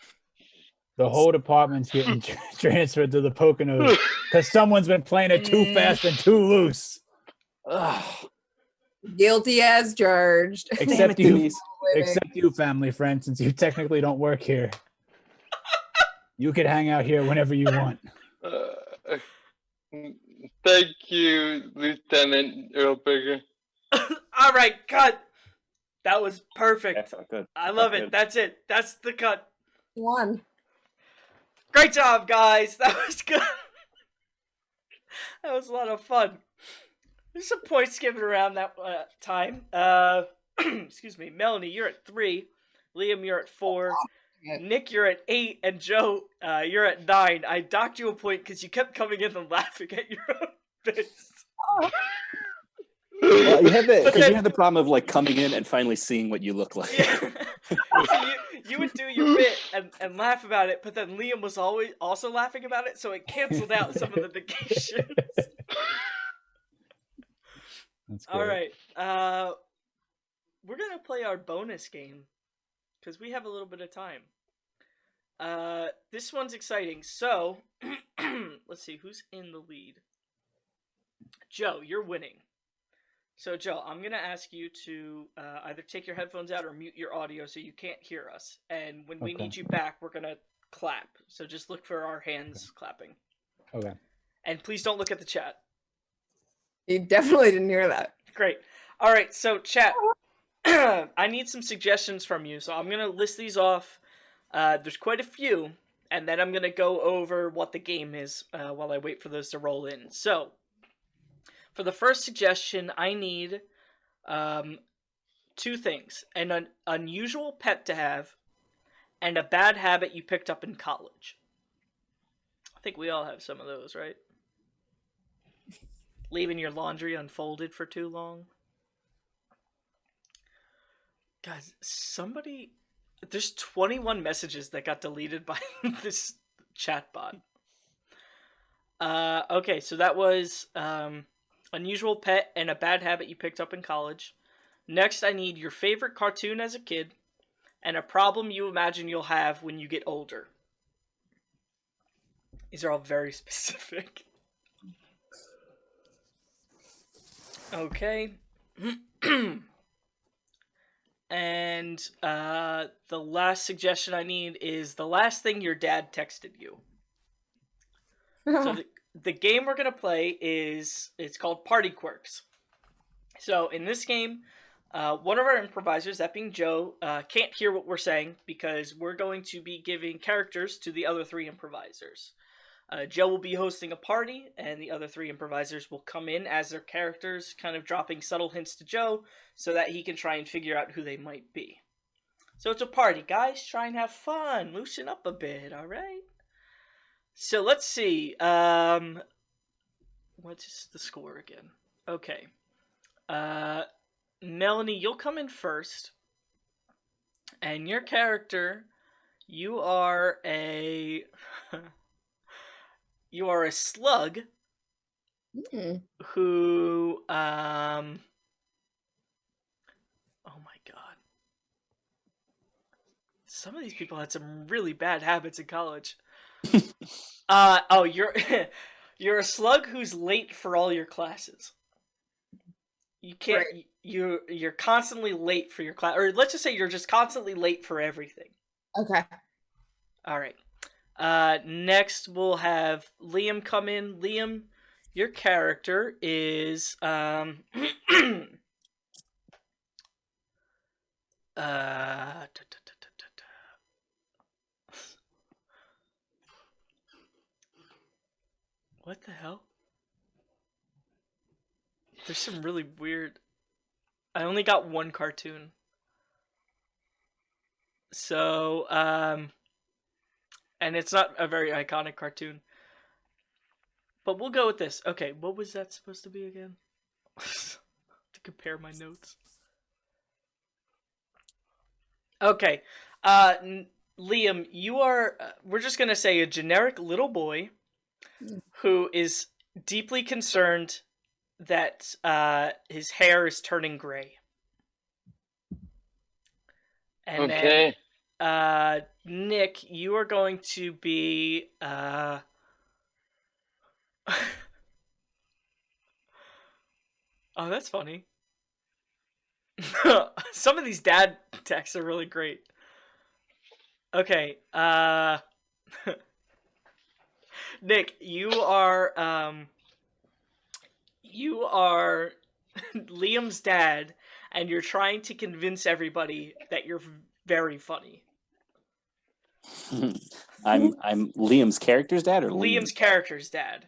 The whole department's getting transferred to the Poconos because someone's been playing it too fast and too loose. Guilty as charged. Except you, family friend, since you technically don't work here. You could hang out here whenever you want. Thank you, Lieutenant Earlberger. All right, cut. That was perfect. Good. I love it. That's it. That's the cut. One. Great job, guys. That was good. That was a lot of fun. There's some points given around that time. Excuse me. Melanie, you're at 3. Liam, you're at 4. Nick, you're at 8. And Joe, you're at 9. I docked you a point because you kept coming in and laughing at your own bits. Well, you have the problem of like coming in and finally seeing what you look like. Yeah. So you would do your bit and laugh about it, but then Liam was always also laughing about it, so it canceled out some of the negations. All right. We're going to play our bonus game because we have a little bit of time. This one's exciting. So, let's see. Who's in the lead? Joe, you're winning. So, Joe, I'm going to ask you to either take your headphones out or mute your audio so you can't hear us. And when we need you back, we're going to clap. So just look for our hands clapping. Okay. And please don't look at the chat. You definitely didn't hear that. Great. All right, so chat, I need some suggestions from you. So I'm going to list these off. There's quite a few. And then I'm going to go over what the game is while I wait for those to roll in. So, for the first suggestion, I need 2 things. An unusual pet to have, and a bad habit you picked up in college. I think we all have some of those, right? Leaving your laundry unfolded for too long. Guys, there's 21 messages that got deleted by this chatbot. Okay, so that was unusual pet and a bad habit you picked up in college. Next, I need your favorite cartoon as a kid and a problem you imagine you'll have when you get older. These are all very specific. Okay. And the last suggestion I need is the last thing your dad texted you. So the game we're going to play it's called Party Quirks. So in this game, one of our improvisers, that being Joe, can't hear what we're saying because we're going to be giving characters to the other 3 improvisers. Joe will be hosting a party, and the other 3 improvisers will come in as their characters, kind of dropping subtle hints to Joe so that he can try and figure out who they might be. So it's a party, guys. Try and have fun. Loosen up a bit, all right? So let's see. What's the score again? Okay. Melanie, you'll come in first. And your character, you are a slug who oh my god. Some of these people had some really bad habits in college. You're a slug who's late for all your classes. You can't. Right. You're constantly late for your class, or let's just say you're just constantly late for everything. Okay. All right. Next we'll have Liam come in. Liam, your character is what the hell? There's some really weird. I only got one cartoon. So, and it's not a very iconic cartoon. But we'll go with this. Okay, what was that supposed to be again? To compare my notes. Okay, Liam, you are. We're just gonna say a generic little boy who is deeply concerned that his hair is turning gray. And Okay. then, Nick, you are going to be oh, that's funny. Some of these dad texts are really great. Okay, Nick, you are Liam's dad, and you're trying to convince everybody that you're very funny. I'm Liam's character's dad, or Liam's character's dad.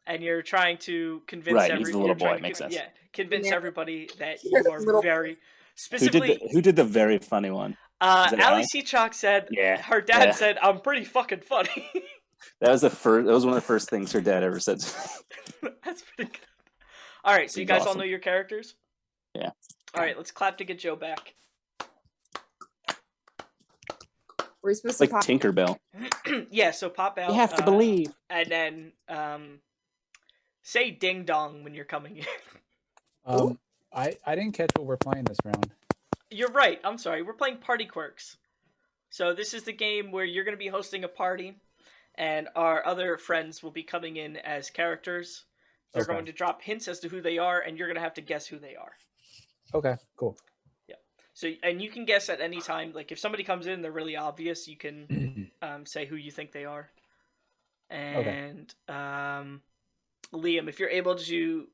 And you're trying to convince Right, he's the little boy, to makes sense. Yeah, convince Yeah. everybody that You're you the are little very Who specifically. did the very funny one? Is that Ali Ali? Seachalk said Yeah, her dad yeah. said, "I'm pretty fucking funny." That was one of the first things her dad ever said. That's pretty good. All right, so you He's guys all awesome. know your characters. Yeah. All right, let's clap to get Joe back. Were you supposed It's to like pop? Tinkerbell. Yeah, so pop out. You have to believe. And then say ding dong when you're coming in. I didn't catch what we're playing this round. You're right. I'm sorry. We're playing Party Quirks. So this is the game where you're going to be hosting a party, and our other friends will be coming in as characters. They're Okay. going to drop hints as to who they are, and you're going to have to guess who they are. Okay, cool. So, and you can guess at any time. Like if somebody comes in, they're really obvious. You can say who you think they are. And Liam, if you're able to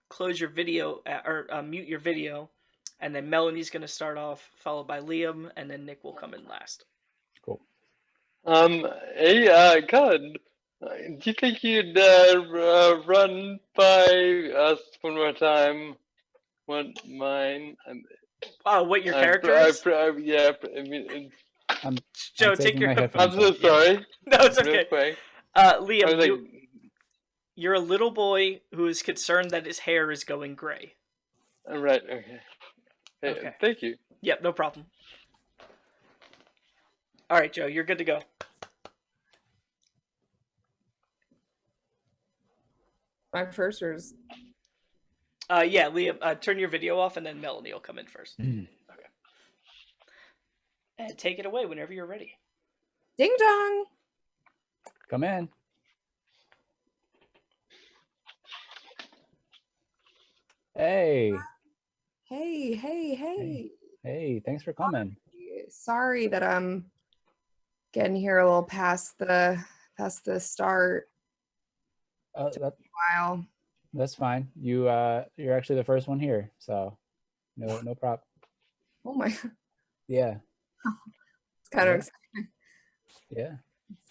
close your video or mute your video, and then Melanie's going to start off, followed by Liam, and then Nick will come in last. Cool. Hey, Colin, do you think you'd run by us one more time? What mine? Oh, what your character is? Yeah, I mean, Joe, I'm take taking your my headphones. I'm so off. sorry. No, it's Real okay. quick. Liam, I was like, you're a little boy who is concerned that his hair is going gray. right, okay. Hey, Okay. Thank you. Yep, no problem. All right, Joe, you're good to go. My first or is Yeah, Liam, turn your video off, and then Melanie will come in first. Okay. And take it away whenever you're ready. ding dong. Come in. Hey. Hey. Hey, thanks for coming. Sorry that I'm getting here a little past the start. While. That's fine. You're actually the first one here, so no problem. Oh my, Yeah. it's kind of Yeah. exciting. Yeah.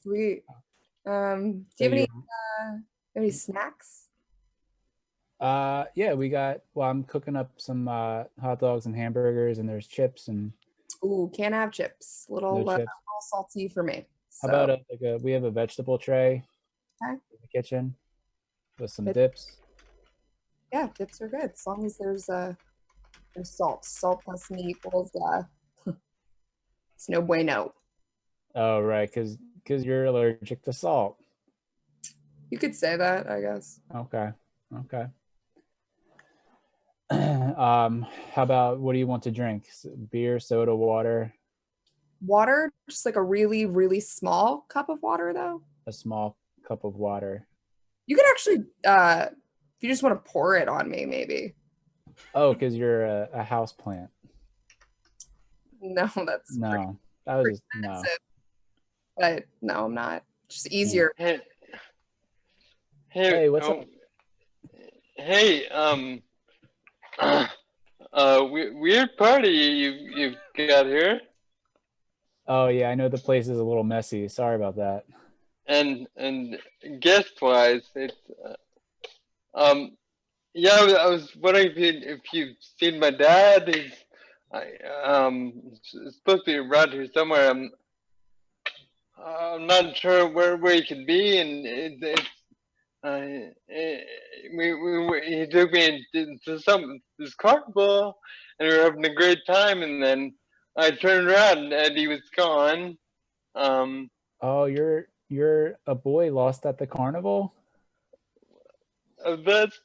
Sweet. Do you So have any snacks? Yeah, I'm cooking up some hot dogs and hamburgers, and there's chips and Ooh, can't have chips. no chips. Little salty for me. How So, about we have a vegetable tray Okay. in the kitchen with some It- dips. yeah, dips are good as long as there's salt. Salt plus meat equals it's no bueno. Oh, right, because you're allergic to salt. You could say that, I guess. Okay. How about, what do you want to drink? Beer, soda, water? Water, just like a really, really small cup of water, though. A small cup of water. You could actually If you just want to pour it on me, maybe. Oh, because you're a house plant. No, that's No, that was just no. expensive. But no, I'm not. Just easier. Hey, Hey, what's up? Hey, weird party you've got here, Oh yeah, I know the place is a little messy. Sorry about that. and guest wise, it's yeah. I was wondering if you've seen my dad. He's supposed to be around here somewhere. I'm not sure where he could be, and he took me to this carnival, and we were having a great time, and then I turned around and he was gone. Oh, you're a boy lost at the carnival? That's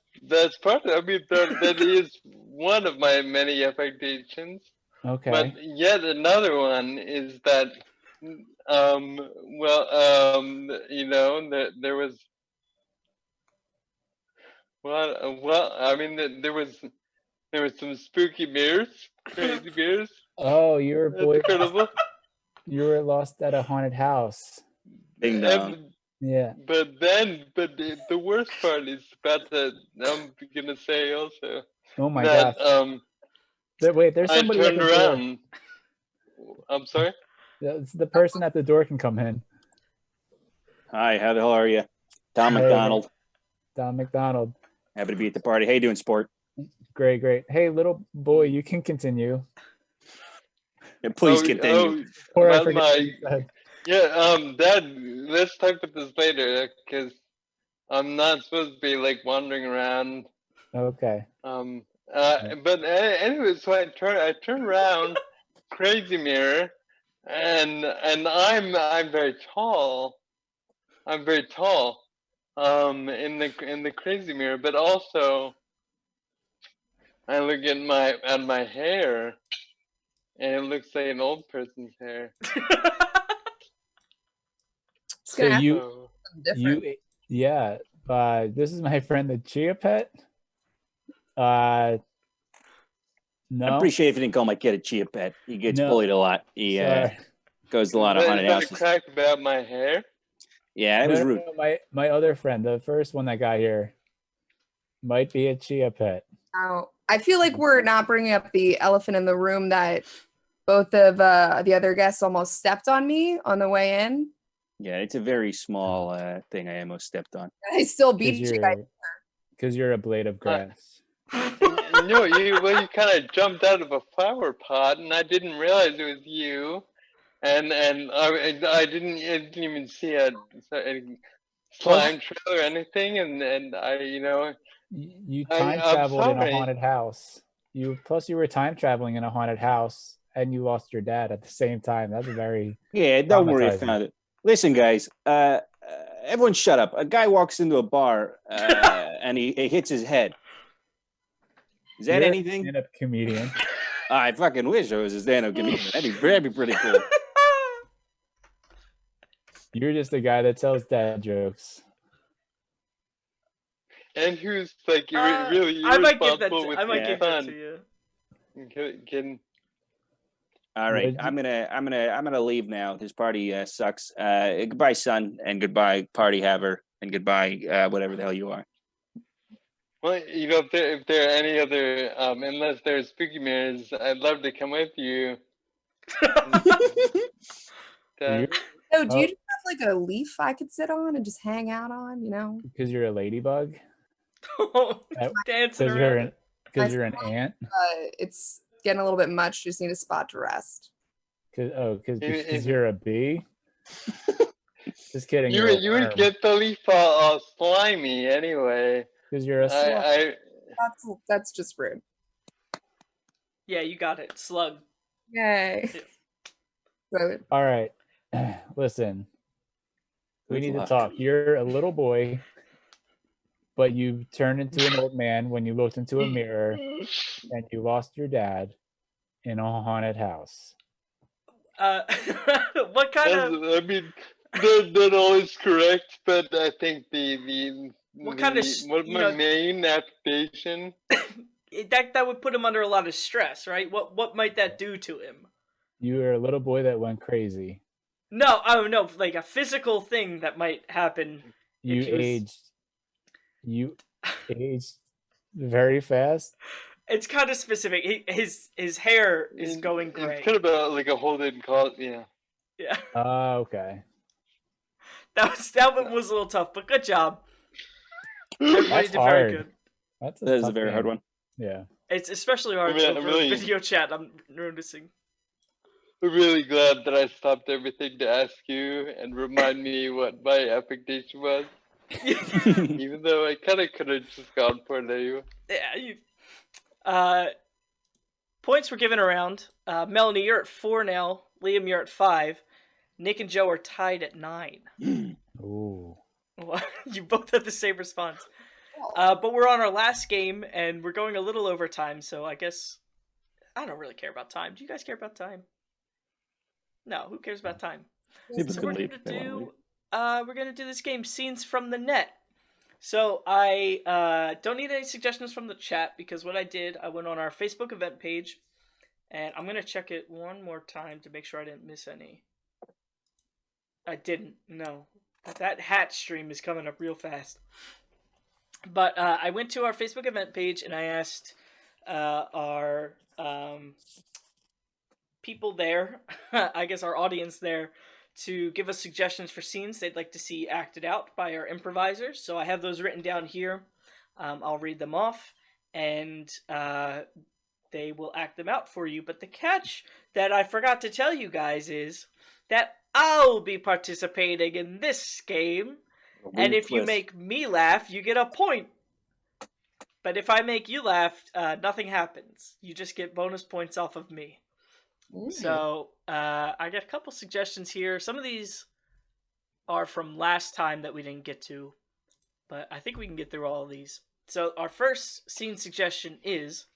part of it. I mean, that is one of my many affectations. Okay. But yet another one is that, there was, I mean, there was some spooky mirrors, crazy mirrors. Oh, you were a boy. Incredible. You were lost at a haunted house. Ding dong. Yeah. But the worst part is about that. I'm gonna say also. Oh my that, gosh. Wait, there's somebody I at turned the door. around. I'm sorry. The person at the door can come in. Hi, how the hell are you? Tom Hey. McDonald. Don McDonald. Happy to be at the party. How you doing, sport? Great. Hey, little boy, you can continue. Yeah, please continue. Or I about forget what you said. Dad, let's talk about this later because I'm not supposed to be like wandering around. Okay. But anyway, so I turn around, crazy mirror, and I'm very tall. I'm very tall. In the crazy mirror, but also I look at my hair, and it looks like an old person's hair. So you Different. yeah. This is my friend the Chia Pet. No. I appreciate if you didn't call my kid a Chia Pet. He gets bullied a lot. He goes to a lot of haunted houses. Crack about my hair. Yeah, it was rude. No, my other friend, the first one that got here, might be a Chia Pet. Now, I feel like we're not bringing up the elephant in the room that both of the other guests almost stepped on me on the way in. Yeah, it's a very small thing I almost stepped on. I still beat you guys. Because you're a blade of grass. No, you kind of jumped out of a flower pot, and I didn't realize it was you. And I didn't even see a slime trail or anything, and I you time traveled in a haunted house. You were time traveling in a haunted house, and you lost your dad at the same time. That's very don't worry, I found it. Listen, guys, everyone shut up. A guy walks into a bar and he hits his head. Is that anything? Stand-up comedian. I fucking wish I was a stand-up comedian. That'd be pretty cool. You're just the guy that tells dad jokes. And who's like really I might give that to you. All right, I'm gonna leave now. This party sucks. Goodbye, son, and goodbye, party haver, and goodbye, whatever the hell you are. Well, if there are any other, unless there's spooky mirrors, I'd love to come with you. Oh, do you just have like a leaf I could sit on and just hang out on? Because you're a ladybug. Dancing around. Because you're an ant. It's getting a little bit much. Just need a spot to rest. Because you're a bee. Just kidding. You would get the leaf all slimy anyway. Because you're a slug. That's just rude. Yeah, you got it. Slug. Yay. Yeah. All right. Listen. We need to talk. You're a little boy, but you turned into an old man when you looked into a mirror and you lost your dad in a haunted house. What kind of... I mean, not always correct, but I think the what kind of my main application? that would put him under a lot of stress, right? What might that do to him? You were a little boy that went crazy. No, oh no, like a physical thing that might happen. You aged very fast. It's kind of specific. His hair is going gray. It's kind of like a Holden call, yeah. Yeah. Okay. That one was a little tough, but good job. Everybody That's did very hard. good. That is a tough very hard game. one. Yeah. It's especially hard over video chat. I'm noticing. I'm really glad that I stopped everything to ask you and remind me what my application was. Even though I kind of could have just gone for it anyway. Yeah. Points were given around. Melanie, you're at 4 now. Liam, you're at 5. Nick and Joe are tied at 9. Ooh. You both had the same response. But we're on our last game, and we're going a little over time, so I guess I don't really care about time. Do you guys care about time? No, who cares about time? So we're gonna do this game, Scenes from the Net. So I don't need any suggestions from the chat, because what I did, I went on our Facebook event page, and I'm gonna check it one more time to make sure I didn't miss any. I didn't. No, that hat stream is coming up real fast. But I went to our Facebook event page and I asked our people there, I guess our audience there, to give us suggestions for scenes they'd like to see acted out by our improvisers. So I have those written down here. I'll read them off, and they will act them out for you. But the catch that I forgot to tell you guys is that I'll be participating in this game. And if you make me laugh, you get a point. But if I make you laugh, nothing happens. You just get bonus points off of me. Ooh. So I got a couple suggestions here. Some of these are from last time that we didn't get to, but I think we can get through all of these. So our first scene suggestion is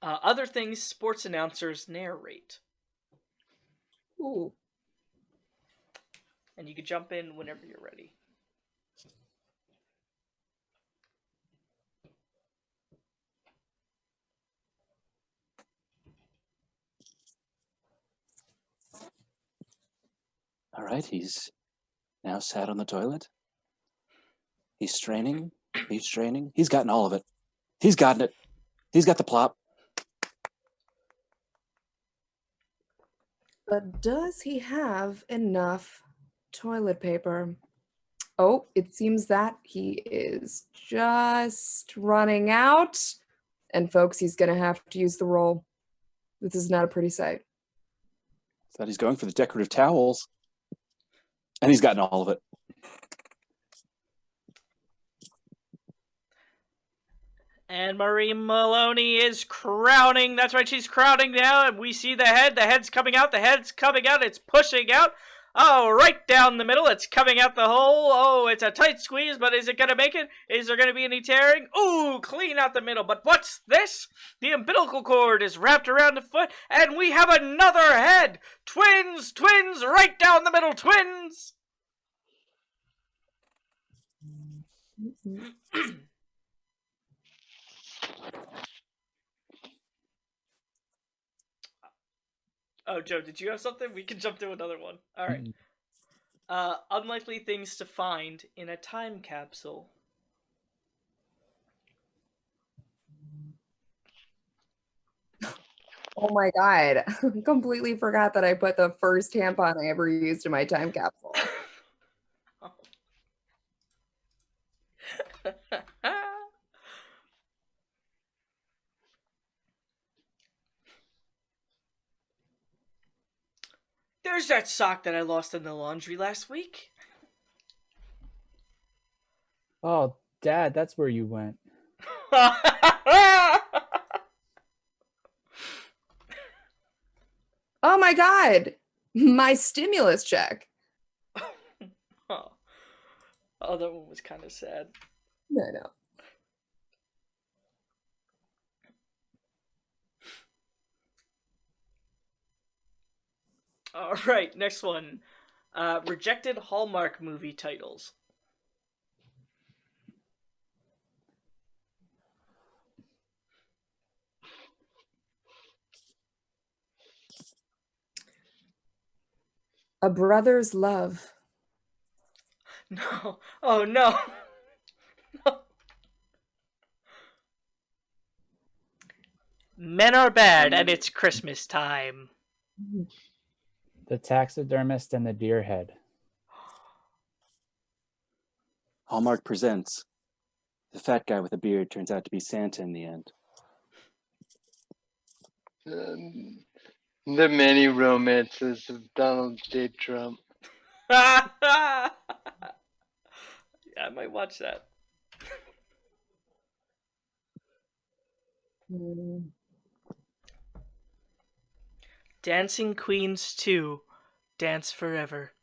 other things sports announcers narrate. Ooh. And you can jump in whenever you're ready. All right, he's now sat on the toilet. He's straining. He's gotten all of it. He's gotten it. He's got the plop. But does he have enough toilet paper? Oh, it seems that he is just running out. And folks, he's going to have to use the roll. This is not a pretty sight. Thought he's going for the decorative towels. And he's gotten all of it. And Marie Maloney is crowning. That's right, she's crowning now. And we see the head. The head's coming out. The head's coming out. It's pushing out. Oh, right down the middle. It's coming out the hole. Oh, it's a tight squeeze, but is it going to make it? Is there going to be any tearing? Ooh, clean out the middle. But what's this? The umbilical cord is wrapped around the foot, and we have another head. Twins, right down the middle, twins. Oh, Joe, did you have something? We can jump to another one. All right. Unlikely things to find in a time capsule. Oh my God. Completely forgot that I put the first tampon I ever used in my time capsule. There's that sock that I lost in the laundry last week. Oh, Dad, that's where you went. Oh my God. My stimulus check. Oh, that one was kind of sad. No. All right, next one. Rejected Hallmark movie titles. A brother's love. No. Oh no. No. Men are bad, and it's Christmas time. The taxidermist and the deer head. Hallmark presents. The fat guy with a beard turns out to be Santa in the end. The many romances of Donald J. Trump. Yeah, I might watch that. Dancing Queens 2, Dance Forever.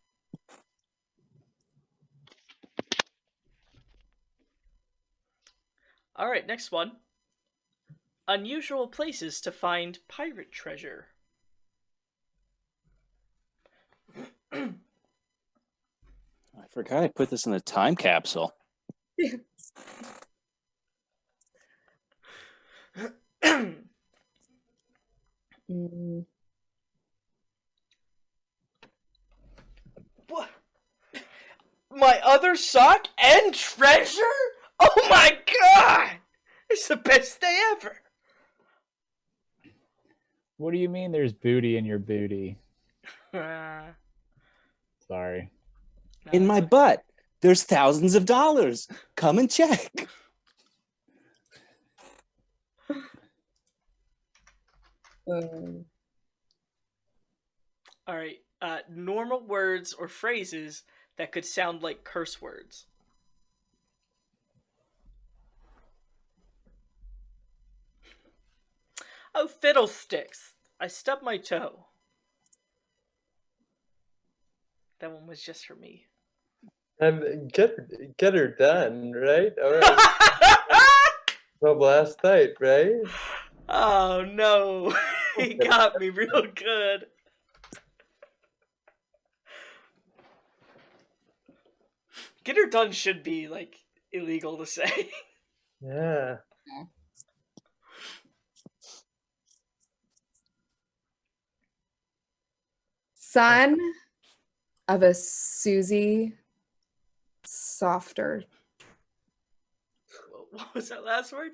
All right, next one. Unusual places to find pirate treasure. I forgot I put this in a time capsule. What? My other sock and treasure? Oh my god! It's the best day ever. What do you mean there's booty in your booty? No, Sorry. In my it's okay. butt, there's thousands of dollars. Come and check. All right. Normal words or phrases that could sound like curse words. Oh, fiddlesticks. I stubbed my toe. That one was just for me. And get her done, right? All right. Well, last night, right? Oh, no. He got me real good. Get her done should be, like, illegal to say. Yeah. Son of a Susie Softer. What was that last word?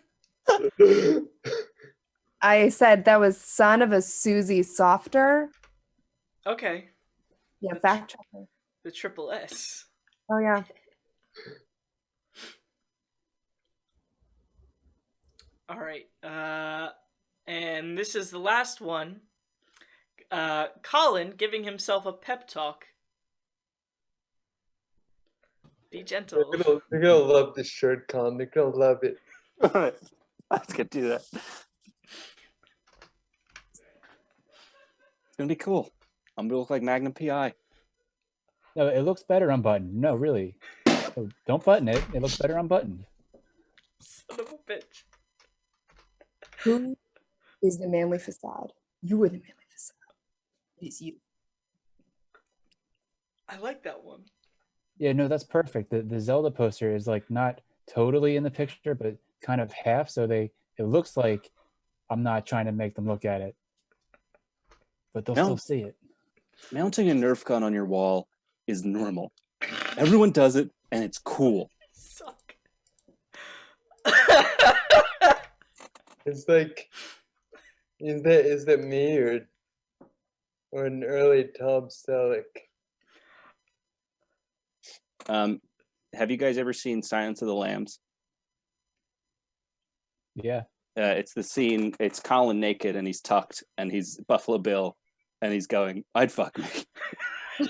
I said that was son of a Susie Softer. Okay. Yeah, fact checker. The triple S. Oh yeah. All right. And this is the last one. Colin giving himself a pep talk. Be gentle. They're gonna love this shirt, Colin. They're gonna love it. All right. Let's get to that. It's going to be cool. I'm going to look like Magnum PI. No, it looks better unbuttoned. No, really. So don't button it. It looks better unbuttoned. Son of a bitch. Who is the manly facade? You are the manly facade. It is you. I like that one. Yeah, no, that's perfect. The Zelda poster is like not totally in the picture, but kind of half. So it looks like I'm not trying to make them look at it, but they'll still see it. Mounting a Nerf gun on your wall is normal. Everyone does it, and it's cool. Suck. It's like, is that me or an early Tom Selleck? Have you guys ever seen Silence of the Lambs? Yeah. It's the scene. It's Colin naked, and he's tucked, and he's Buffalo Bill, and he's going, "I'd fuck me." Does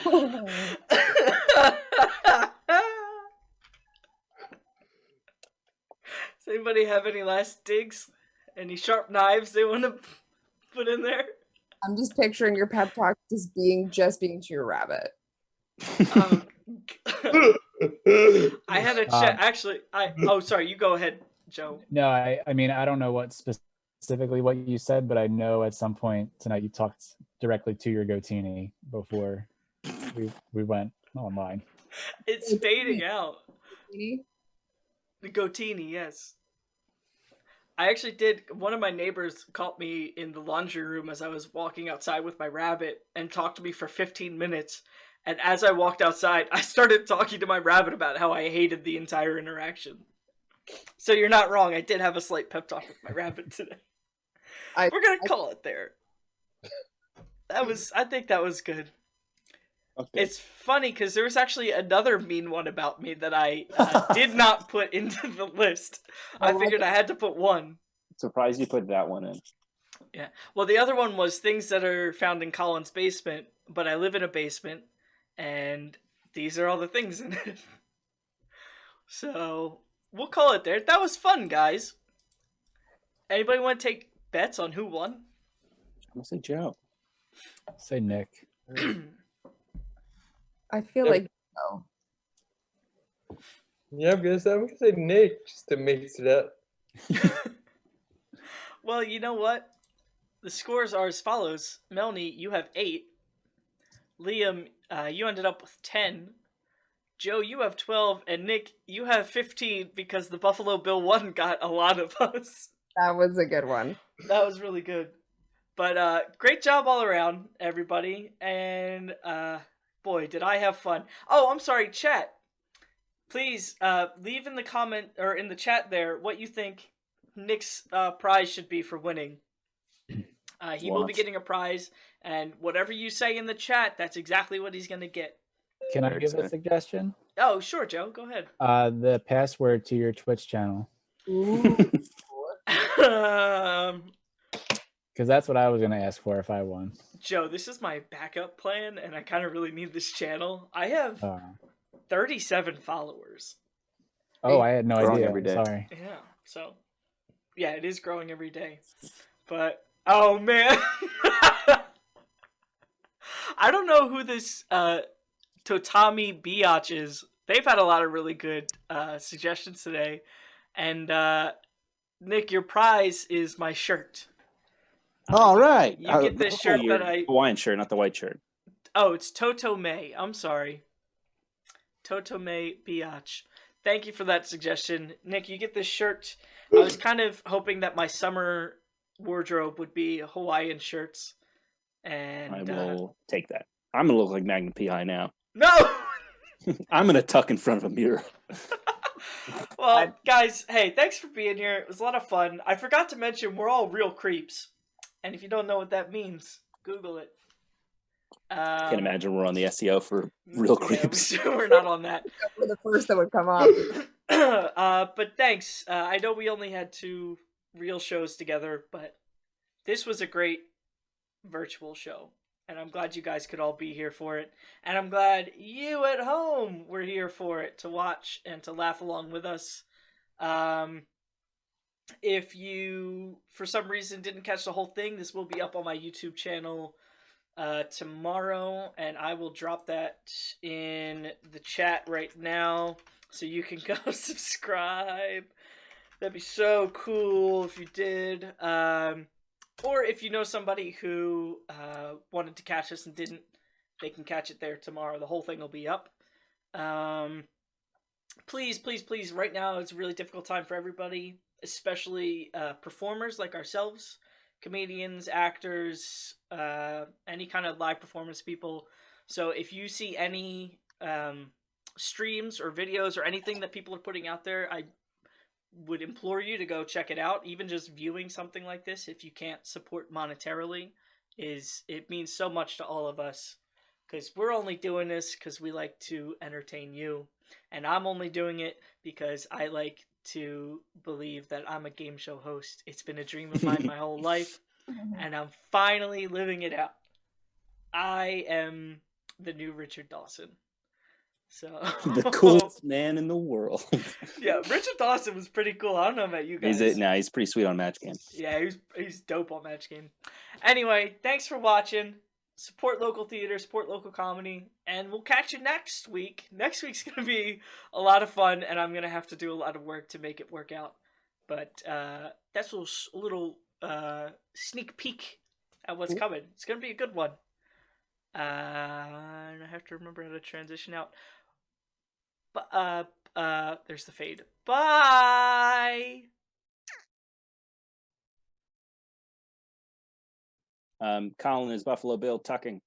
anybody have any last digs? Any sharp knives they want to put in there? I'm just picturing your pep talk just being to your rabbit. I had a chat. Actually, oh, sorry. You go ahead, Joe. No, I mean, I don't know what specifically what you said, but I know at some point tonight you talked directly to your goatee before we went online. It's fading out. Goatee? The goatee, yes. I actually did. One of my neighbors caught me in the laundry room as I was walking outside with my rabbit and talked to me for 15 minutes. And as I walked outside, I started talking to my rabbit about how I hated the entire interaction. So you're not wrong. I did have a slight pep talk with my rabbit today. We're gonna call it there. I think that was good. Okay. It's funny because there was actually another mean one about me that I did not put into the list. I figured I had to put one. Surprised you put that one in. Yeah. Well, the other one was things that are found in Colin's basement, but I live in a basement, and these are all the things in it. So we'll call it there. That was fun, guys. Anybody want to take bets on who won? I'm gonna say Joe. Say Nick. I feel like no. Yeah, I'm gonna say Nick just to mix it up. Well, you know what? The scores are as follows. Melanie, you have 8. Liam, you ended up with 10. Joe, you have 12. And Nick, you have 15 because the Buffalo Bill one got a lot of us. That was a good one. That was really good. But great job all around, everybody. And boy, did I have fun. Oh, I'm sorry, chat. Please leave in the comment or in the chat there what you think Nick's prize should be for winning. He will be getting a prize, and whatever you say in the chat, that's exactly what he's going to get. Can I give a suggestion? Oh, sure, Joe. Go ahead. The password to your Twitch channel. Because that's what I was going to ask for if I won. Joe, this is my backup plan, and I kind of really need this channel. I have 37 followers. Oh, I had no idea. Every day. Sorry. Yeah, so, yeah, it is growing every day. But, oh, man. I don't know who this Totami Biatch is. They've had a lot of really good suggestions today. And, Nick, your prize is my shirt. All right. You get this shirt that I... Hawaiian shirt, not the white shirt. Oh, it's Totome. I'm sorry. Totome Biatch. Thank you for that suggestion. Nick, you get this shirt. I was kind of hoping that my summer wardrobe would be Hawaiian shirts. And I will take that. I'm going to look like Magnum P.I. now. No! I'm going to tuck in front of a mirror. Well, guys, hey, thanks for being here. It was a lot of fun. I forgot to mention we're all real creeps. And if you don't know what that means, Google it. Can't imagine we're on the SEO for real creeps. We're not on that. We're the first that would come up. But thanks. I know we only had 2 real shows together, but this was a great virtual show. And I'm glad you guys could all be here for it. And I'm glad you at home were here for it to watch and to laugh along with us. If you, for some reason, didn't catch the whole thing, this will be up on my YouTube channel tomorrow, and I will drop that in the chat right now so you can go subscribe. That'd be so cool if you did. Or if you know somebody who wanted to catch us and didn't, they can catch it there tomorrow. The whole thing will be up. Please, please, please, right now it's a really difficult time for everybody, especially performers like ourselves, comedians, actors, any kind of live performance people. So if you see any streams or videos or anything that people are putting out there, I would implore you to go check it out. Even just viewing something like this, if you can't support monetarily, it means so much to all of us, because we're only doing this because we like to entertain you, and I'm only doing it because I like to believe that I'm a game show host. It's been a dream of mine my whole life, and I'm finally living it out. I am the new Richard Dawson. So the coolest man in the world. Yeah, Richard Dawson was pretty cool. I don't know about you guys. He's pretty sweet on Match Game. Yeah, he's dope on Match Game. Anyway, thanks for watching. Support local theater, support local comedy, and we'll catch you next week. Next week's going to be a lot of fun, and I'm going to have to do a lot of work to make it work out. But that's a little sneak peek at what's coming. It's going to be a good one. And I have to remember how to transition out. But there's the fade. Bye! Colin is Buffalo Bill tucking.